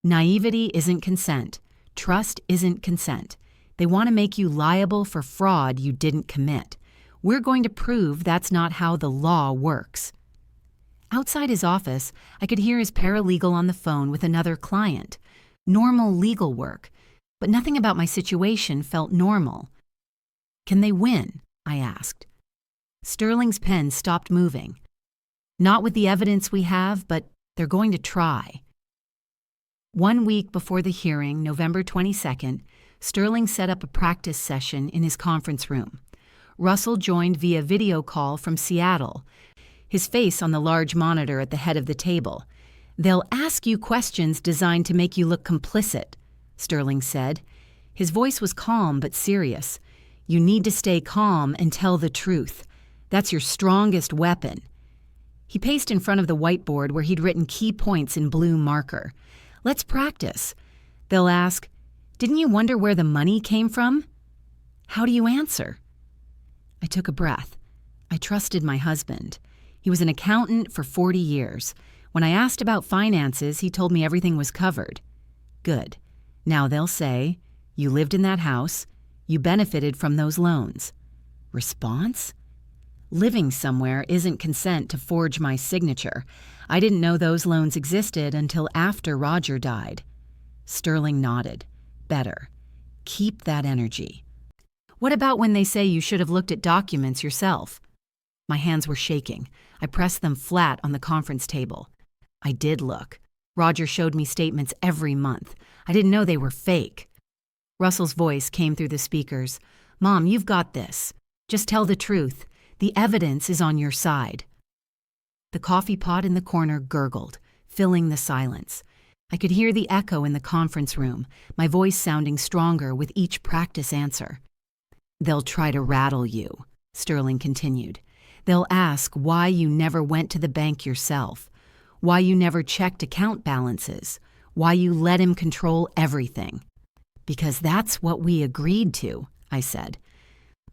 Naivety isn't consent. Trust isn't consent. They want to make you liable for fraud you didn't commit. We're going to prove that's not how the law works. Outside his office, I could hear his paralegal on the phone with another client. Normal legal work, but nothing about my situation felt normal. Can they win? I asked. Sterling's pen stopped moving. Not with the evidence we have, but they're going to try. 1 week before the hearing, November 22nd, Sterling set up a practice session in his conference room. Russell joined via video call from Seattle, his face on the large monitor at the head of the table. They'll ask you questions designed to make you look complicit, Sterling said. His voice was calm but serious. You need to stay calm and tell the truth. That's your strongest weapon. He paced in front of the whiteboard where he'd written key points in blue marker. Let's practice. They'll ask, didn't you wonder where the money came from? How do you answer? I took a breath. I trusted my husband. He was an accountant for 40 years. When I asked about finances, he told me everything was covered. Good. Now they'll say, you lived in that house. You benefited from those loans. Response? Living somewhere isn't consent to forge my signature. I didn't know those loans existed until after Roger died. Sterling nodded. Better. Keep that energy. What about when they say you should have looked at documents yourself? My hands were shaking. I pressed them flat on the conference table. I did look. Roger showed me statements every month. I didn't know they were fake. Russell's voice came through the speakers. Mom, you've got this. Just tell the truth. The evidence is on your side. The coffee pot in the corner gurgled, filling the silence. I could hear the echo in the conference room, my voice sounding stronger with each practice answer. They'll try to rattle you, Sterling continued. They'll ask why you never went to the bank yourself, why you never checked account balances, why you let him control everything. Because that's what we agreed to, I said.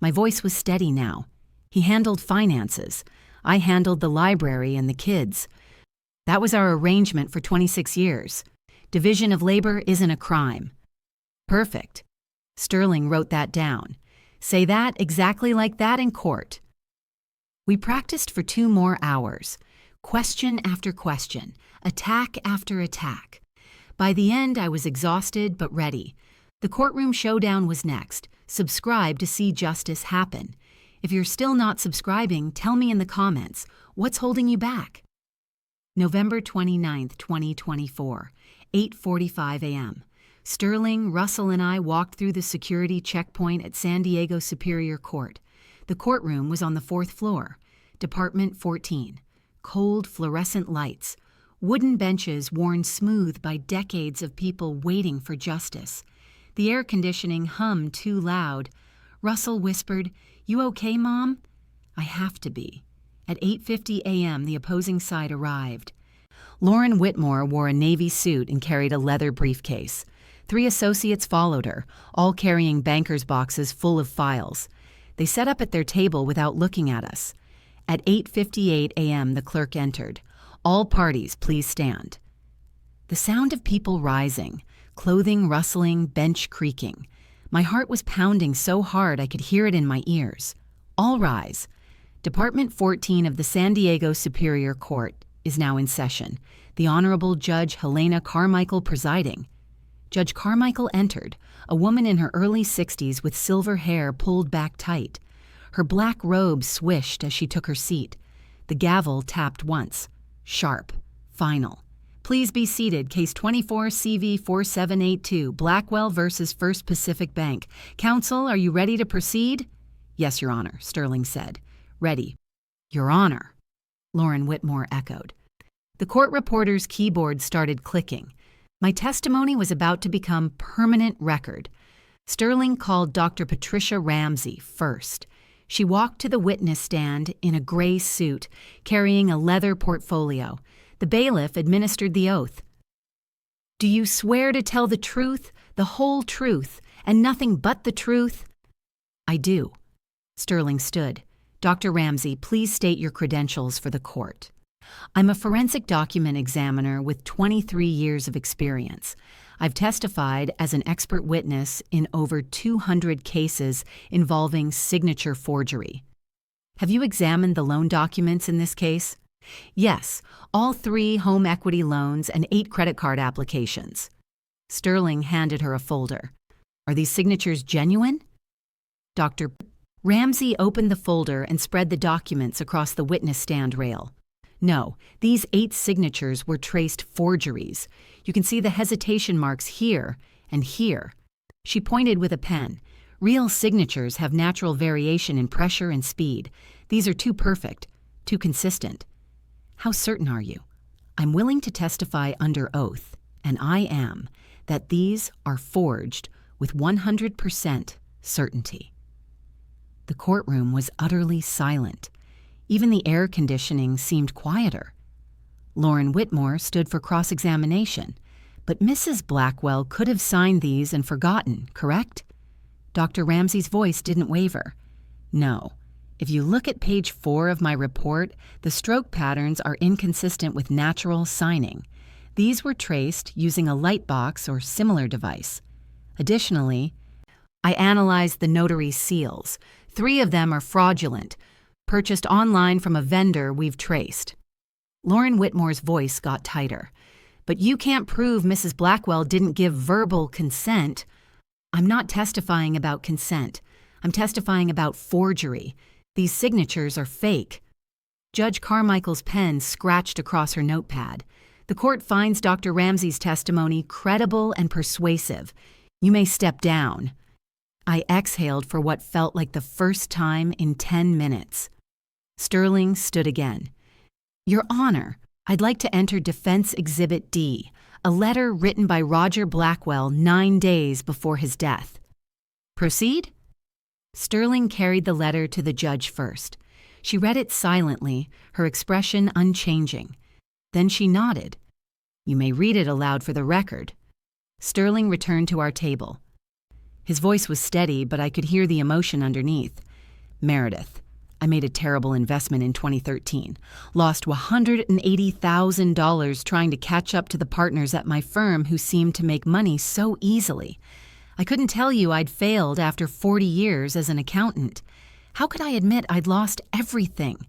My voice was steady now. He handled finances. I handled the library and the kids. That was our arrangement for 26 years. Division of labor isn't a crime. Perfect. Sterling wrote that down. Say that exactly like that in court. We practiced for 2 more hours. Question after question, attack after attack. By the end, I was exhausted but ready. The courtroom showdown was next. Subscribe to see justice happen. If you're still not subscribing, tell me in the comments. What's holding you back? November 29th, 2024, 8:45 a.m. Sterling, Russell, and I walked through the security checkpoint at San Diego Superior Court. The courtroom was on the 4th floor, Department 14. Cold, fluorescent lights, wooden benches worn smooth by decades of people waiting for justice. The air conditioning hummed too loud. Russell whispered, "You okay, Mom?" "I have to be." At 8:50 a.m., the opposing side arrived. Lauren Whitmore wore a navy suit and carried a leather briefcase. 3 associates followed her, all carrying banker's boxes full of files. They sat up at their table without looking at us. At 8:58 a.m., the clerk entered. "All parties, please stand." The sound of people rising, clothing rustling, bench creaking. My heart was pounding so hard I could hear it in my ears. All rise. Department 14 of the San Diego Superior Court is now in session. The Honorable Judge Helena Carmichael presiding. Judge Carmichael entered, a woman in her early 60s with silver hair pulled back tight. Her black robe swished as she took her seat. The gavel tapped once. Sharp. Final. Please be seated. Case 24-CV-4782, Blackwell versus First Pacific Bank. Counsel, are you ready to proceed? Yes, Your Honor, Sterling said. Ready. Your Honor, Lauren Whitmore echoed. The court reporter's keyboard started clicking. My testimony was about to become permanent record. Sterling called Dr. Patricia Ramsey first. She walked to the witness stand in a gray suit, carrying a leather portfolio. The bailiff administered the oath. "Do you swear to tell the truth, the whole truth, and nothing but the truth?" "I do." Sterling stood. "Dr. Ramsey, please state your credentials for the court." "I'm a forensic document examiner with 23 years of experience. I've testified as an expert witness in over 200 cases involving signature forgery." "Have you examined the loan documents in this case?" "Yes, all 3 home equity loans and 8 credit card applications." Sterling handed her a folder. "Are these signatures genuine?" Dr. Ramsey opened the folder and spread the documents across the witness stand rail. "No, these 8 signatures were traced forgeries. You can see the hesitation marks here and here." She pointed with a pen. "Real signatures have natural variation in pressure and speed. These are too perfect, too consistent." "How certain are you?" "I'm willing to testify under oath, and I am, that these are forged with 100% certainty." The courtroom was utterly silent. Even the air conditioning seemed quieter. Lauren Whitmore stood for cross-examination. "But Mrs. Blackwell could have signed these and forgotten, correct?" Dr. Ramsey's voice didn't waver. "No. If you look at page 4 of my report, the stroke patterns are inconsistent with natural signing. These were traced using a lightbox or similar device. Additionally, I analyzed the notary's seals. 3 of them are fraudulent, purchased online from a vendor we've traced." Lauren Whitmore's voice got tighter. "But you can't prove Mrs. Blackwell didn't give verbal consent." "I'm not testifying about consent. I'm testifying about forgery. These signatures are fake." Judge Carmichael's pen scratched across her notepad. "The court finds Dr. Ramsey's testimony credible and persuasive. You may step down." I exhaled for what felt like the first time in 10 minutes. Sterling stood again. "Your Honor, I'd like to enter Defense Exhibit D, a letter written by Roger Blackwell 9 days before his death." "Proceed?" Sterling carried the letter to the judge first. She read it silently, her expression unchanging. Then she nodded. "You may read it aloud for the record." Sterling returned to our table. His voice was steady, but I could hear the emotion underneath. "Meredith, I made a terrible investment in 2013, lost $180,000 trying to catch up to the partners at my firm who seemed to make money so easily. I couldn't tell you I'd failed after 40 years as an accountant. How could I admit I'd lost everything?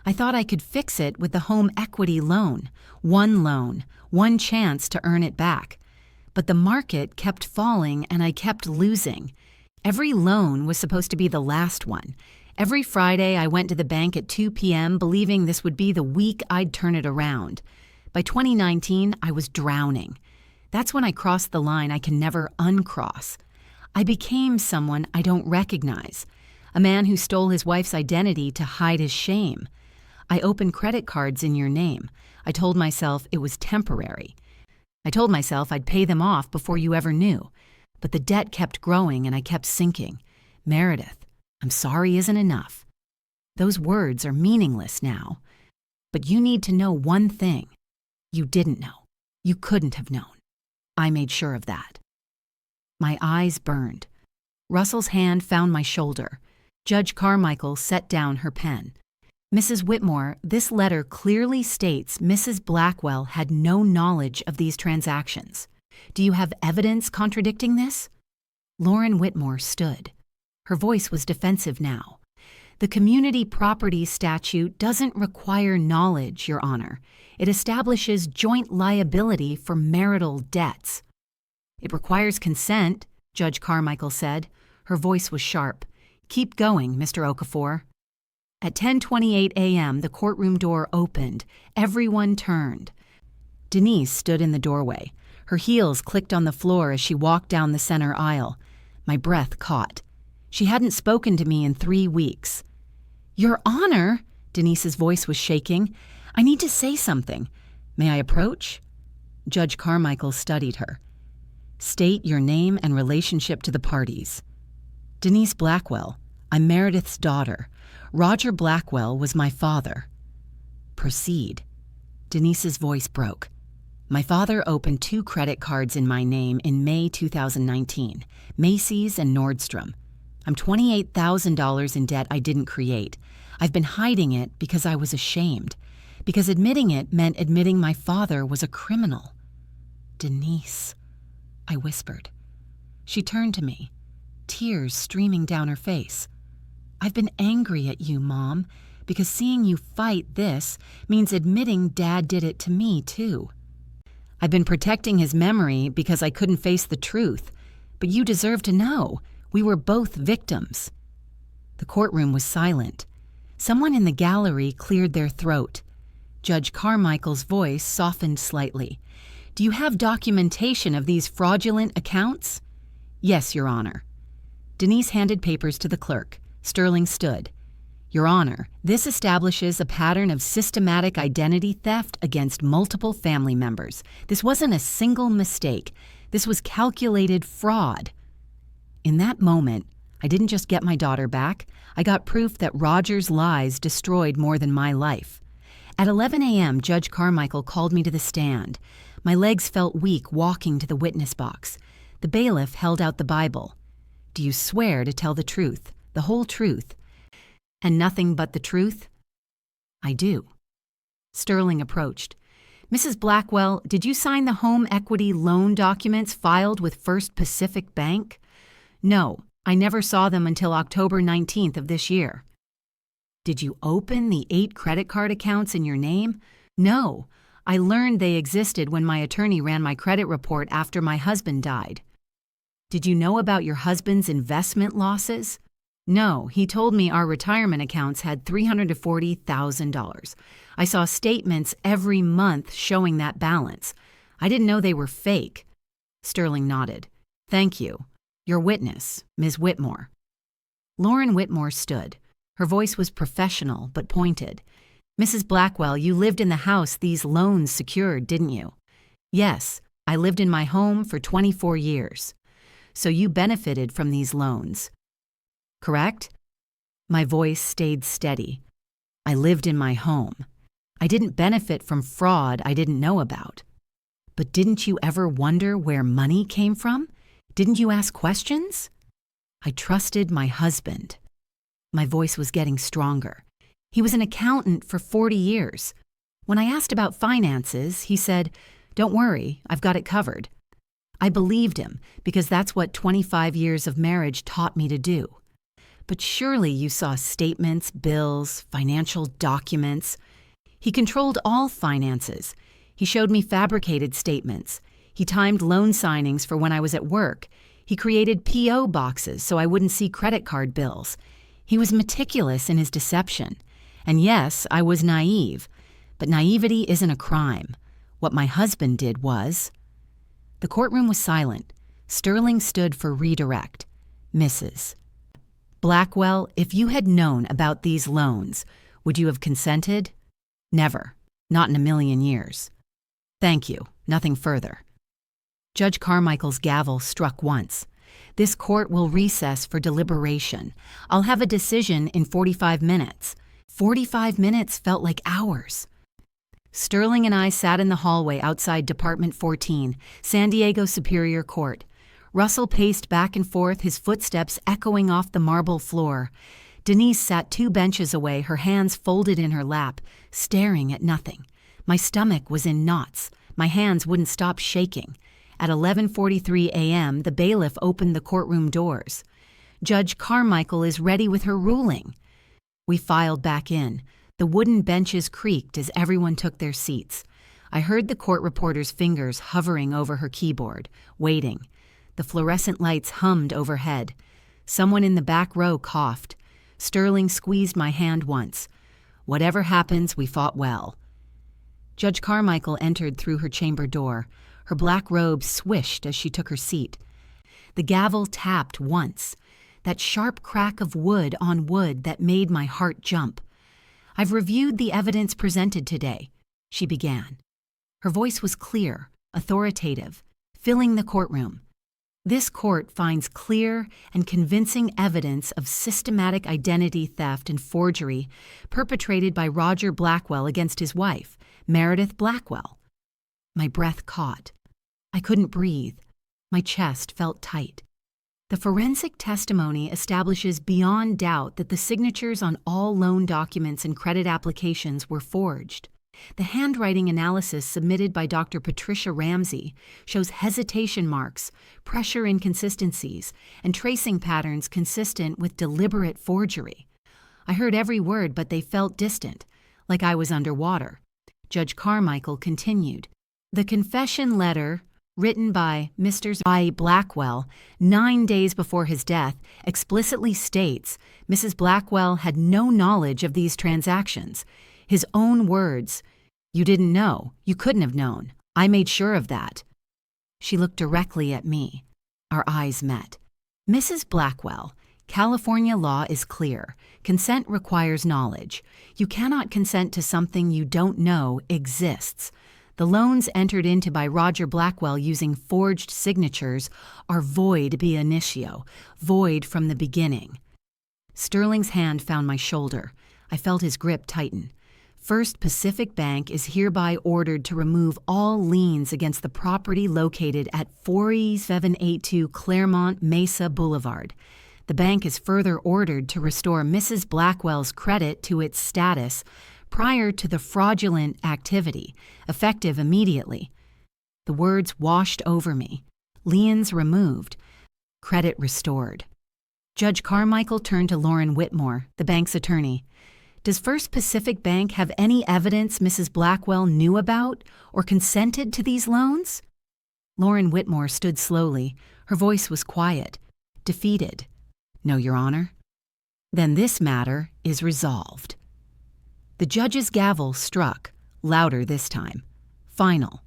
I thought I could fix it with the home equity loan, one chance to earn it back. But the market kept falling and I kept losing. Every loan was supposed to be the last one. Every Friday, I went to the bank at 2 p.m. believing this would be the week I'd turn it around. By 2019, I was drowning. That's when I crossed the line I can never uncross. I became someone I don't recognize, a man who stole his wife's identity to hide his shame. I opened credit cards in your name. I told myself it was temporary. I told myself I'd pay them off before you ever knew. But the debt kept growing and I kept sinking. Meredith, I'm sorry isn't enough. Those words are meaningless now. But you need to know one thing. You didn't know. You couldn't have known. I made sure of that. My eyes burned. Russell's hand found my shoulder. Judge Carmichael set down her pen. Mrs. Whitmore, this letter clearly states Mrs. Blackwell had no knowledge of these transactions. Do you have evidence contradicting this? Lauren Whitmore stood. Her voice was defensive now. The community property statute doesn't require knowledge, Your Honor. It establishes joint liability for marital debts. It requires consent, Judge Carmichael said. Her voice was sharp. Keep going, Mr. Okafor. At 10:28 a.m., the courtroom door opened. Everyone turned. Denise stood in the doorway. Her heels clicked on the floor as she walked down the center aisle. My breath caught. She hadn't spoken to me in 3 weeks. Your Honor, Denise's voice was shaking. I need to say something. May I approach? Judge Carmichael studied her. State your name and relationship to the parties. Denise Blackwell. I'm Meredith's daughter. Roger Blackwell was my father. Proceed. Denise's voice broke. My father opened 2 credit cards in my name in May 2019, Macy's and Nordstrom. I'm $28,000 in debt I didn't create. I've been hiding it because I was ashamed, because admitting it meant admitting my father was a criminal. Denise, I whispered. She turned to me, tears streaming down her face. I've been angry at you, Mom, because seeing you fight this means admitting Dad did it to me, too. I've been protecting his memory because I couldn't face the truth, but you deserve to know. We were both victims. The courtroom was silent. Someone in the gallery cleared their throat. Judge Carmichael's voice softened slightly. Do you have documentation of these fraudulent accounts? Yes, Your Honor. Denise handed papers to the clerk. Sterling stood. Your Honor, this establishes a pattern of systematic identity theft against multiple family members. This wasn't a single mistake. This was calculated fraud. In that moment, I didn't just get my daughter back. I got proof that Roger's lies destroyed more than my life. At 11 a.m., Judge Carmichael called me to the stand. My legs felt weak walking to the witness box. The bailiff held out the Bible. Do you swear to tell the truth, the whole truth, and nothing but the truth? I do. Sterling approached. Mrs. Blackwell, did you sign the home equity loan documents filed with First Pacific Bank? No, I never saw them until October 19th of this year. Did you open the 8 credit card accounts in your name? No, I learned they existed when my attorney ran my credit report after my husband died. Did you know about your husband's investment losses? No, he told me our retirement accounts had $340,000. I saw statements every month showing that balance. I didn't know they were fake. Sterling nodded. Thank you. Your witness, Ms. Whitmore. Lauren Whitmore stood. Her voice was professional but pointed. Mrs. Blackwell, you lived in the house these loans secured, didn't you? Yes, I lived in my home for 24 years. So you benefited from these loans. Correct? My voice stayed steady. I lived in my home. I didn't benefit from fraud I didn't know about. But didn't you ever wonder where money came from? Didn't you ask questions? I trusted my husband. My voice was getting stronger. He was an accountant for 40 years. When I asked about finances, he said, "Don't worry, I've got it covered." I believed him because that's what 25 years of marriage taught me to do. But surely you saw statements, bills, financial documents. He controlled all finances. He showed me fabricated statements. He timed loan signings for when I was at work. He created P.O. boxes so I wouldn't see credit card bills. He was meticulous in his deception. And yes, I was naive. But naivety isn't a crime. What my husband did was... The courtroom was silent. Sterling stood for redirect. Mrs. Blackwell, if you had known about these loans, would you have consented? Never. Not in a million years. Thank you. Nothing further. Judge Carmichael's gavel struck once. This court will recess for deliberation. I'll have a decision in 45 minutes. 45 minutes felt like hours. Sterling and I sat in the hallway outside Department 14, San Diego Superior Court. Russell paced back and forth, his footsteps echoing off the marble floor. Denise sat 2 benches away, her hands folded in her lap, staring at nothing. My stomach was in knots. My hands wouldn't stop shaking. At 11:43 a.m., the bailiff opened the courtroom doors. Judge Carmichael is ready with her ruling. We filed back in. The wooden benches creaked as everyone took their seats. I heard the court reporter's fingers hovering over her keyboard, waiting. The fluorescent lights hummed overhead. Someone in the back row coughed. Sterling squeezed my hand once. Whatever happens, we fought well. Judge Carmichael entered through her chamber door. Her black robe swished as she took her seat. The gavel tapped once, that sharp crack of wood on wood that made my heart jump. "I've reviewed the evidence presented today," she began. Her voice was clear, authoritative, filling the courtroom. This court finds clear and convincing evidence of systematic identity theft and forgery perpetrated by Roger Blackwell against his wife, Meredith Blackwell. My breath caught. I couldn't breathe. My chest felt tight. The forensic testimony establishes beyond doubt that the signatures on all loan documents and credit applications were forged. The handwriting analysis submitted by Dr. Patricia Ramsey shows hesitation marks, pressure inconsistencies, and tracing patterns consistent with deliberate forgery. I heard every word, but they felt distant, like I was underwater. Judge Carmichael continued. The confession letter, written by Mr. I. Blackwell 9 days before his death, explicitly states Mrs. Blackwell had no knowledge of these transactions. His own words, "You didn't know. You couldn't have known. I made sure of that." She looked directly at me. Our eyes met. "Mrs. Blackwell, California law is clear. Consent requires knowledge. You cannot consent to something you don't know exists. The loans entered into by Roger Blackwell using forged signatures are void ab initio, void from the beginning." Sterling's hand found my shoulder. I felt his grip tighten. First Pacific Bank is hereby ordered to remove all liens against the property located at 4782 Claremont Mesa Boulevard. The bank is further ordered to restore Mrs. Blackwell's credit to its status prior to the fraudulent activity, effective immediately. The words washed over me. Liens removed. Credit restored. Judge Carmichael turned to Lauren Whitmore, the bank's attorney. Does First Pacific Bank have any evidence Mrs. Blackwell knew about or consented to these loans? Lauren Whitmore stood slowly. Her voice was quiet, defeated. No, Your Honor. Then this matter is resolved. The judge's gavel struck, louder this time. Final.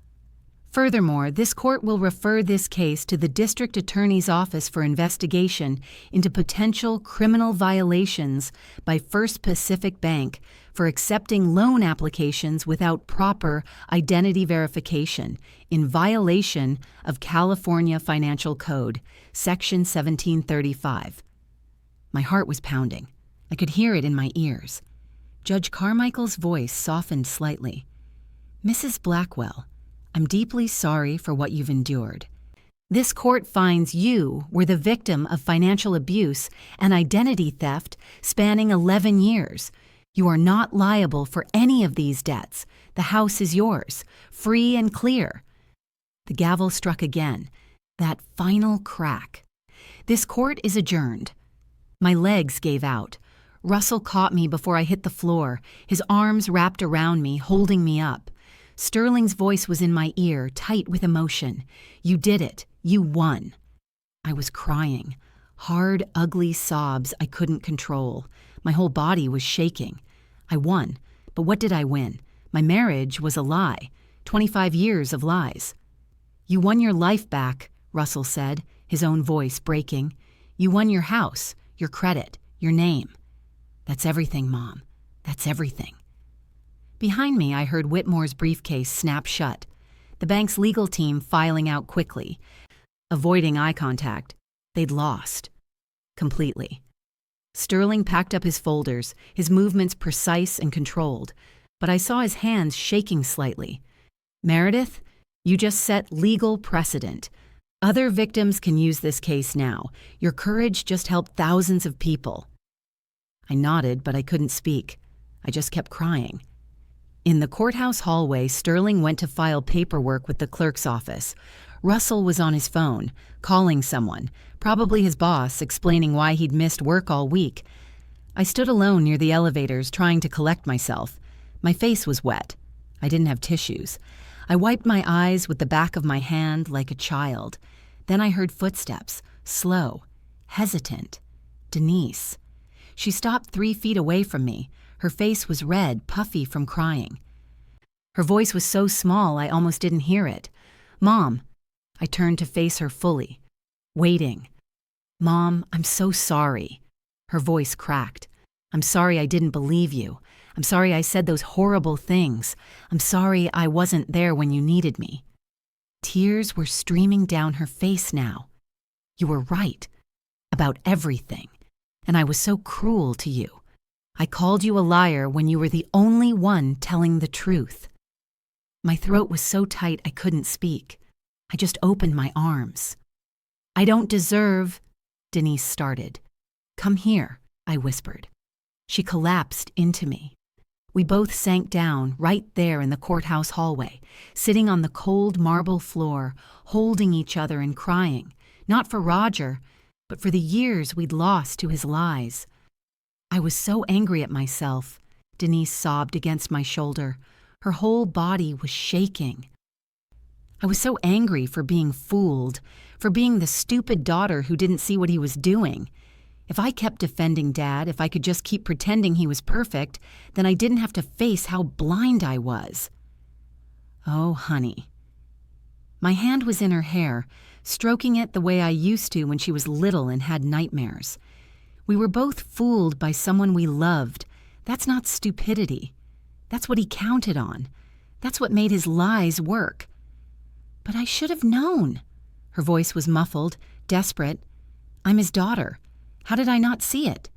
Furthermore, this court will refer this case to the District Attorney's Office for investigation into potential criminal violations by First Pacific Bank for accepting loan applications without proper identity verification in violation of California Financial Code, Section 1735. My heart was pounding. I could hear it in my ears. Judge Carmichael's voice softened slightly. "Mrs. Blackwell, I'm deeply sorry for what you've endured. This court finds you were the victim of financial abuse and identity theft spanning 11 years. You are not liable for any of these debts. The house is yours, free and clear." The gavel struck again, that final crack. "This court is adjourned." My legs gave out. Russell caught me before I hit the floor, his arms wrapped around me, holding me up. Sterling's voice was in my ear, tight with emotion. "You did it. You won." I was crying. Hard, ugly sobs I couldn't control. My whole body was shaking. I won. But what did I win? My marriage was a lie. 25 years of lies. "You won your life back," Russell said, his own voice breaking. "You won your house, your credit, your name." "That's everything, Mom. That's everything." Behind me, I heard Whitmore's briefcase snap shut, the bank's legal team filing out quickly, avoiding eye contact. They'd lost. Completely. Sterling packed up his folders, his movements precise and controlled, but I saw his hands shaking slightly. "Meredith, you just set legal precedent. Other victims can use this case now. Your courage just helped thousands of people." I nodded, but I couldn't speak. I just kept crying. In the courthouse hallway, Sterling went to file paperwork with the clerk's office. Russell was on his phone, calling someone, probably his boss, explaining why he'd missed work all week. I stood alone near the elevators, trying to collect myself. My face was wet. I didn't have tissues. I wiped my eyes with the back of my hand like a child. Then I heard footsteps, slow, hesitant. Denise. She stopped 3 feet away from me. Her face was red, puffy from crying. Her voice was so small I almost didn't hear it. "Mom." I turned to face her fully, waiting. "Mom, I'm so sorry." Her voice cracked. "I'm sorry I didn't believe you. I'm sorry I said those horrible things. I'm sorry I wasn't there when you needed me." Tears were streaming down her face now. "You were right. About everything. And I was so cruel to you. I called you a liar when you were the only one telling the truth." My throat was so tight I couldn't speak. I just opened my arms. "I don't deserve," Denise started. "Come here," I whispered. She collapsed into me. We both sank down right there in the courthouse hallway, sitting on the cold marble floor, holding each other and crying, not for Roger, but for the years we'd lost to his lies. "I was so angry at myself," Denise sobbed against my shoulder. Her whole body was shaking. "I was so angry for being fooled, for being the stupid daughter who didn't see what he was doing. If I kept defending Dad, if I could just keep pretending he was perfect, then I didn't have to face how blind I was." "Oh, honey." My hand was in her hair, stroking it the way I used to when she was little and had nightmares. We were both fooled by someone we loved. That's not stupidity. That's what he counted on. That's what made his lies work. "But I should have known." Her voice was muffled, desperate. "I'm his daughter. How did I not see it?"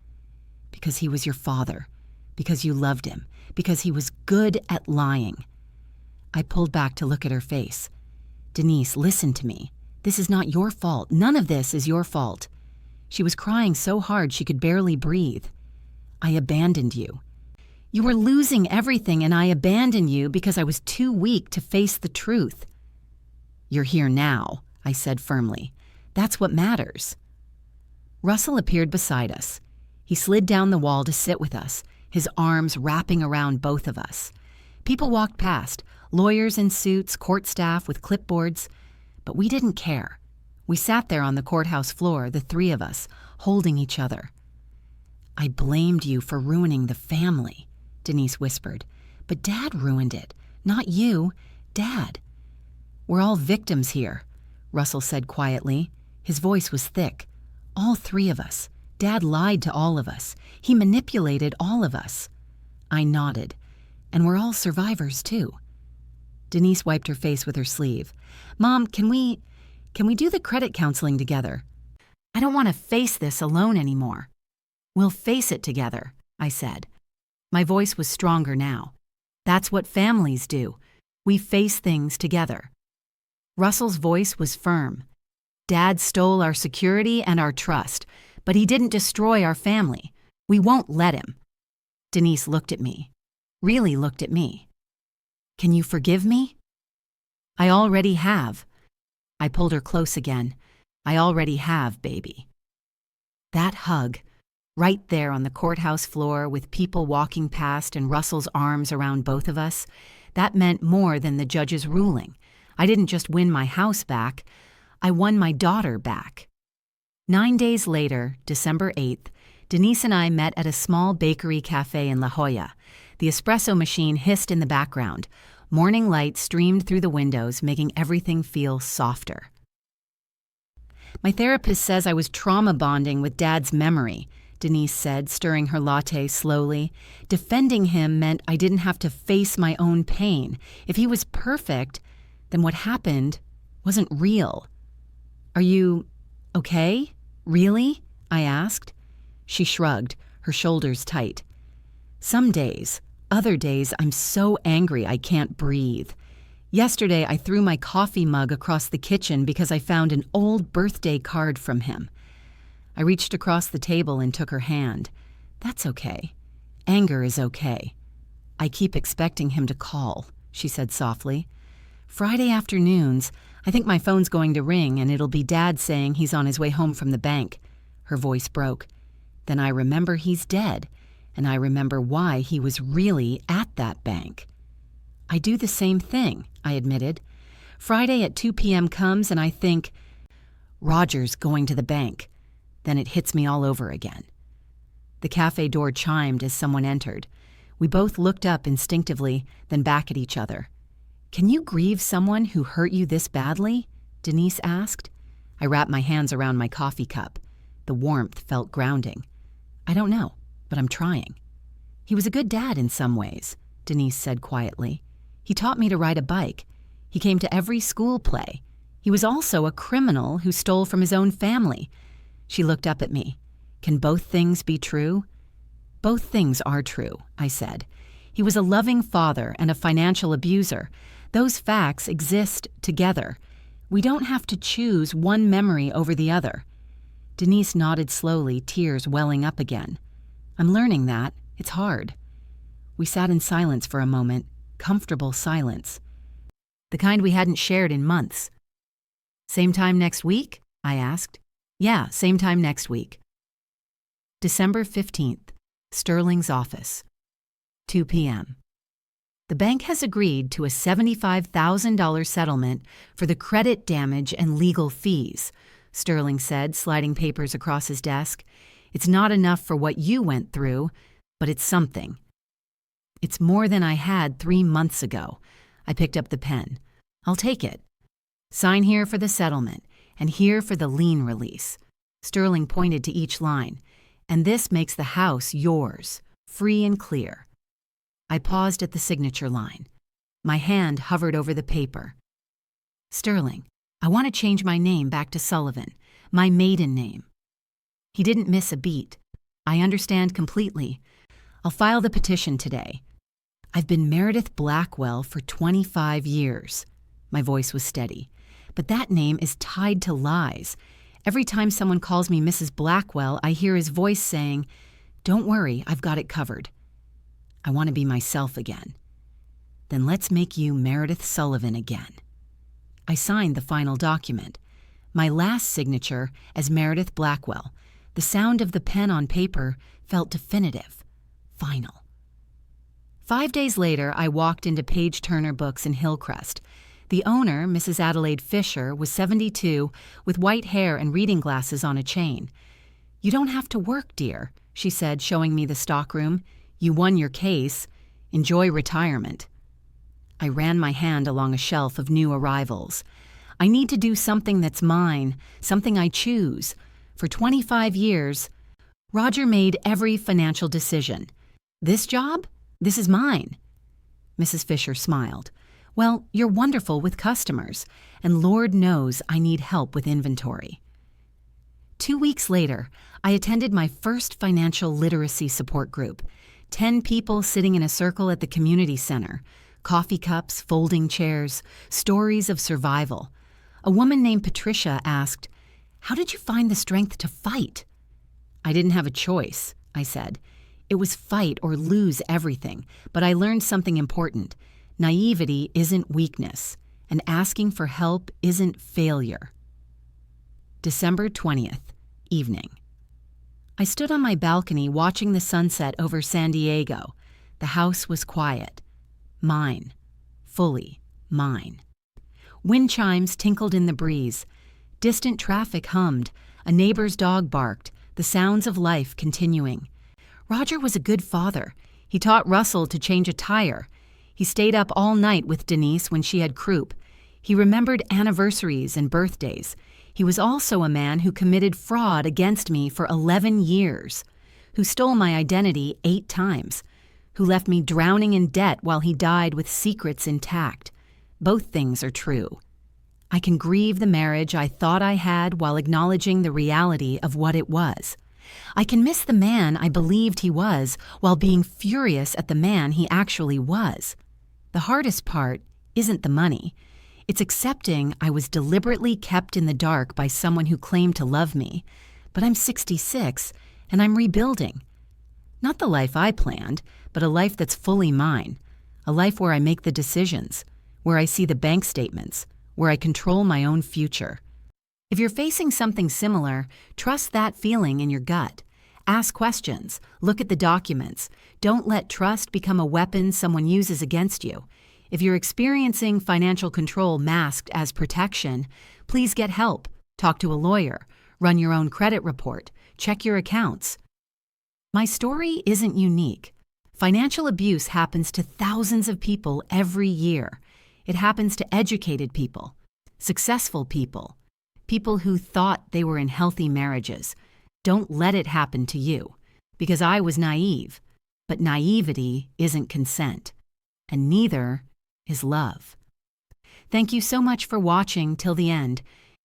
"Because he was your father. Because you loved him. Because he was good at lying." I pulled back to look at her face. "Denise, listen to me. This is not your fault. None of this is your fault." She was crying so hard she could barely breathe. "I abandoned you. You were losing everything, and I abandoned you because I was too weak to face the truth." "You're here now," I said firmly. "That's what matters." Russell appeared beside us. He slid down the wall to sit with us, his arms wrapping around both of us. People walked past, lawyers in suits, court staff with clipboards, but we didn't care. We sat there on the courthouse floor, the three of us, holding each other. "I blamed you for ruining the family," Denise whispered. "But Dad ruined it, not you. Dad." "We're all victims here," Russell said quietly. His voice was thick. "All three of us. Dad lied to all of us. He manipulated all of us." I nodded. "And we're all survivors, too." Denise wiped her face with her sleeve. "Mom, can we do the credit counseling together? I don't want to face this alone anymore." "We'll face it together," I said. My voice was stronger now. "That's what families do. We face things together." Russell's voice was firm. Dad stole our security and our trust, but he didn't destroy our family. We won't let him." Denise looked at me, really looked at me. "Can you forgive me?" "I already have." I pulled her close again. "I already have, baby." That hug, right there on the courthouse floor with people walking past and Russell's arms around both of us, that meant more than the judge's ruling. I didn't just win my house back, I won my daughter back. 9 days later, December 8th, Denise and I met at a small bakery cafe in La Jolla. The espresso machine hissed in the background. Morning light streamed through the windows, making everything feel softer. "My therapist says I was trauma bonding with Dad's memory," Denise said, stirring her latte slowly. "Defending him meant I didn't have to face my own pain. If he was perfect, then what happened wasn't real." "Are you okay? Really?" I asked. She shrugged, her shoulders tight. "Some days, other days I'm so angry I can't breathe. Yesterday I threw my coffee mug across the kitchen because I found an old birthday card from him." I reached across the table and took her hand. "That's okay. Anger is okay. I keep expecting him to call," she said softly. "Friday afternoons, I think my phone's going to ring and it'll be Dad saying he's on his way home from the bank." Her voice broke. "Then I remember he's dead, and I remember why he was really at that bank." "I do the same thing," I admitted. "Friday at 2 p.m. comes and I think, Roger's going to the bank. Then it hits me all over again." The cafe door chimed as someone entered. We both looked up instinctively, then back at each other. "Can you grieve someone who hurt you this badly?" Denise asked. I wrapped my hands around my coffee cup. The warmth felt grounding. "I don't know, but I'm trying." "He was a good dad in some ways," Denise said quietly. "He taught me to ride a bike. He came to every school play. He was also a criminal who stole from his own family." She looked up at me. "Can both things be true?" "Both things are true," I said. "He was a loving father and a financial abuser. Those facts exist together. We don't have to choose one memory over the other." Denise nodded slowly, tears welling up again. "I'm learning that. It's hard." We sat in silence for a moment, comfortable silence. The kind we hadn't shared in months. "Same time next week?" I asked. "Yeah, same time next week." December 15th, Sterling's office. 2 p.m. "The bank has agreed to a $75,000 settlement for the credit damage and legal fees," Sterling said, sliding papers across his desk. "It's not enough for what you went through, but it's something." "It's more than I had 3 months ago." I picked up the pen. "I'll take it. Sign here for the settlement, and here for the lien release." Sterling pointed to each line. "And this makes the house yours, free and clear." I paused at the signature line. My hand hovered over the paper. "Sterling, I want to change my name back to Sullivan, my maiden name." He didn't miss a beat. "I understand completely. I'll file the petition today. I've been Meredith Blackwell for 25 years. My voice was steady. "But that name is tied to lies. Every time someone calls me Mrs. Blackwell, I hear his voice saying, 'Don't worry, I've got it covered.' I want to be myself again." "Then let's make you Meredith Sullivan again." I signed the final document. My last signature as Meredith Blackwell. The sound of the pen on paper felt definitive, final. 5 days later, I walked into Page Turner Books in Hillcrest. The owner, Mrs. Adelaide Fisher, was 72, with white hair and reading glasses on a chain. "You don't have to work, dear," she said, showing me the stockroom. "You won your case. Enjoy retirement." I ran my hand along a shelf of new arrivals. I need to do something that's mine, something I choose. For 25 years, Roger made every financial decision. This job? This is mine. Mrs. Fisher smiled. "Well, you're wonderful with customers, and Lord knows I need help with inventory." 2 weeks later, I attended my first financial literacy support group. 10 people sitting in a circle at the community center. Coffee cups, folding chairs, stories of survival. A woman named Patricia asked, "How did you find the strength to fight?" "I didn't have a choice," I said. "It was fight or lose everything, but I learned something important. Naivety isn't weakness, and asking for help isn't failure." December 20th, evening. I stood on my balcony watching the sunset over San Diego. The house was quiet. Mine. Fully mine. Wind chimes tinkled in the breeze. Distant traffic hummed. A neighbor's dog barked, the sounds of life continuing. Roger was a good father. He taught Russell to change a tire. He stayed up all night with Denise when she had croup. He remembered anniversaries and birthdays. He was also a man who committed fraud against me for 11 years, who stole my identity 8 times, who left me drowning in debt while he died with secrets intact. Both things are true. I can grieve the marriage I thought I had while acknowledging the reality of what it was. I can miss the man I believed he was while being furious at the man he actually was. The hardest part isn't the money. It's accepting I was deliberately kept in the dark by someone who claimed to love me. But I'm 66, and I'm rebuilding. Not the life I planned, but a life that's fully mine. A life where I make the decisions, where I see the bank statements, where I control my own future. If you're facing something similar, trust that feeling in your gut. Ask questions. Look at the documents. Don't let trust become a weapon someone uses against you. If you're experiencing financial control masked as protection, please get help. Talk to a lawyer. Run your own credit report. Check your accounts. My story isn't unique. Financial abuse happens to thousands of people every year. It happens to educated people, successful people, people who thought they were in healthy marriages. Don't let it happen to you, because I was naive. But naivety isn't consent, and neither is love. Thank you so much for watching till the end.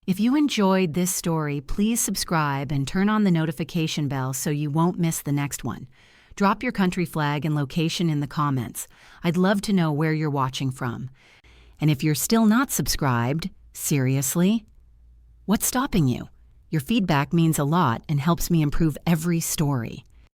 If you enjoyed this story, please subscribe and turn on the notification bell so you won't miss the next one. Drop your country flag and location in the comments. I'd love to know where you're watching from. And if you're still not subscribed, seriously, what's stopping you? Your feedback means a lot and helps me improve every story.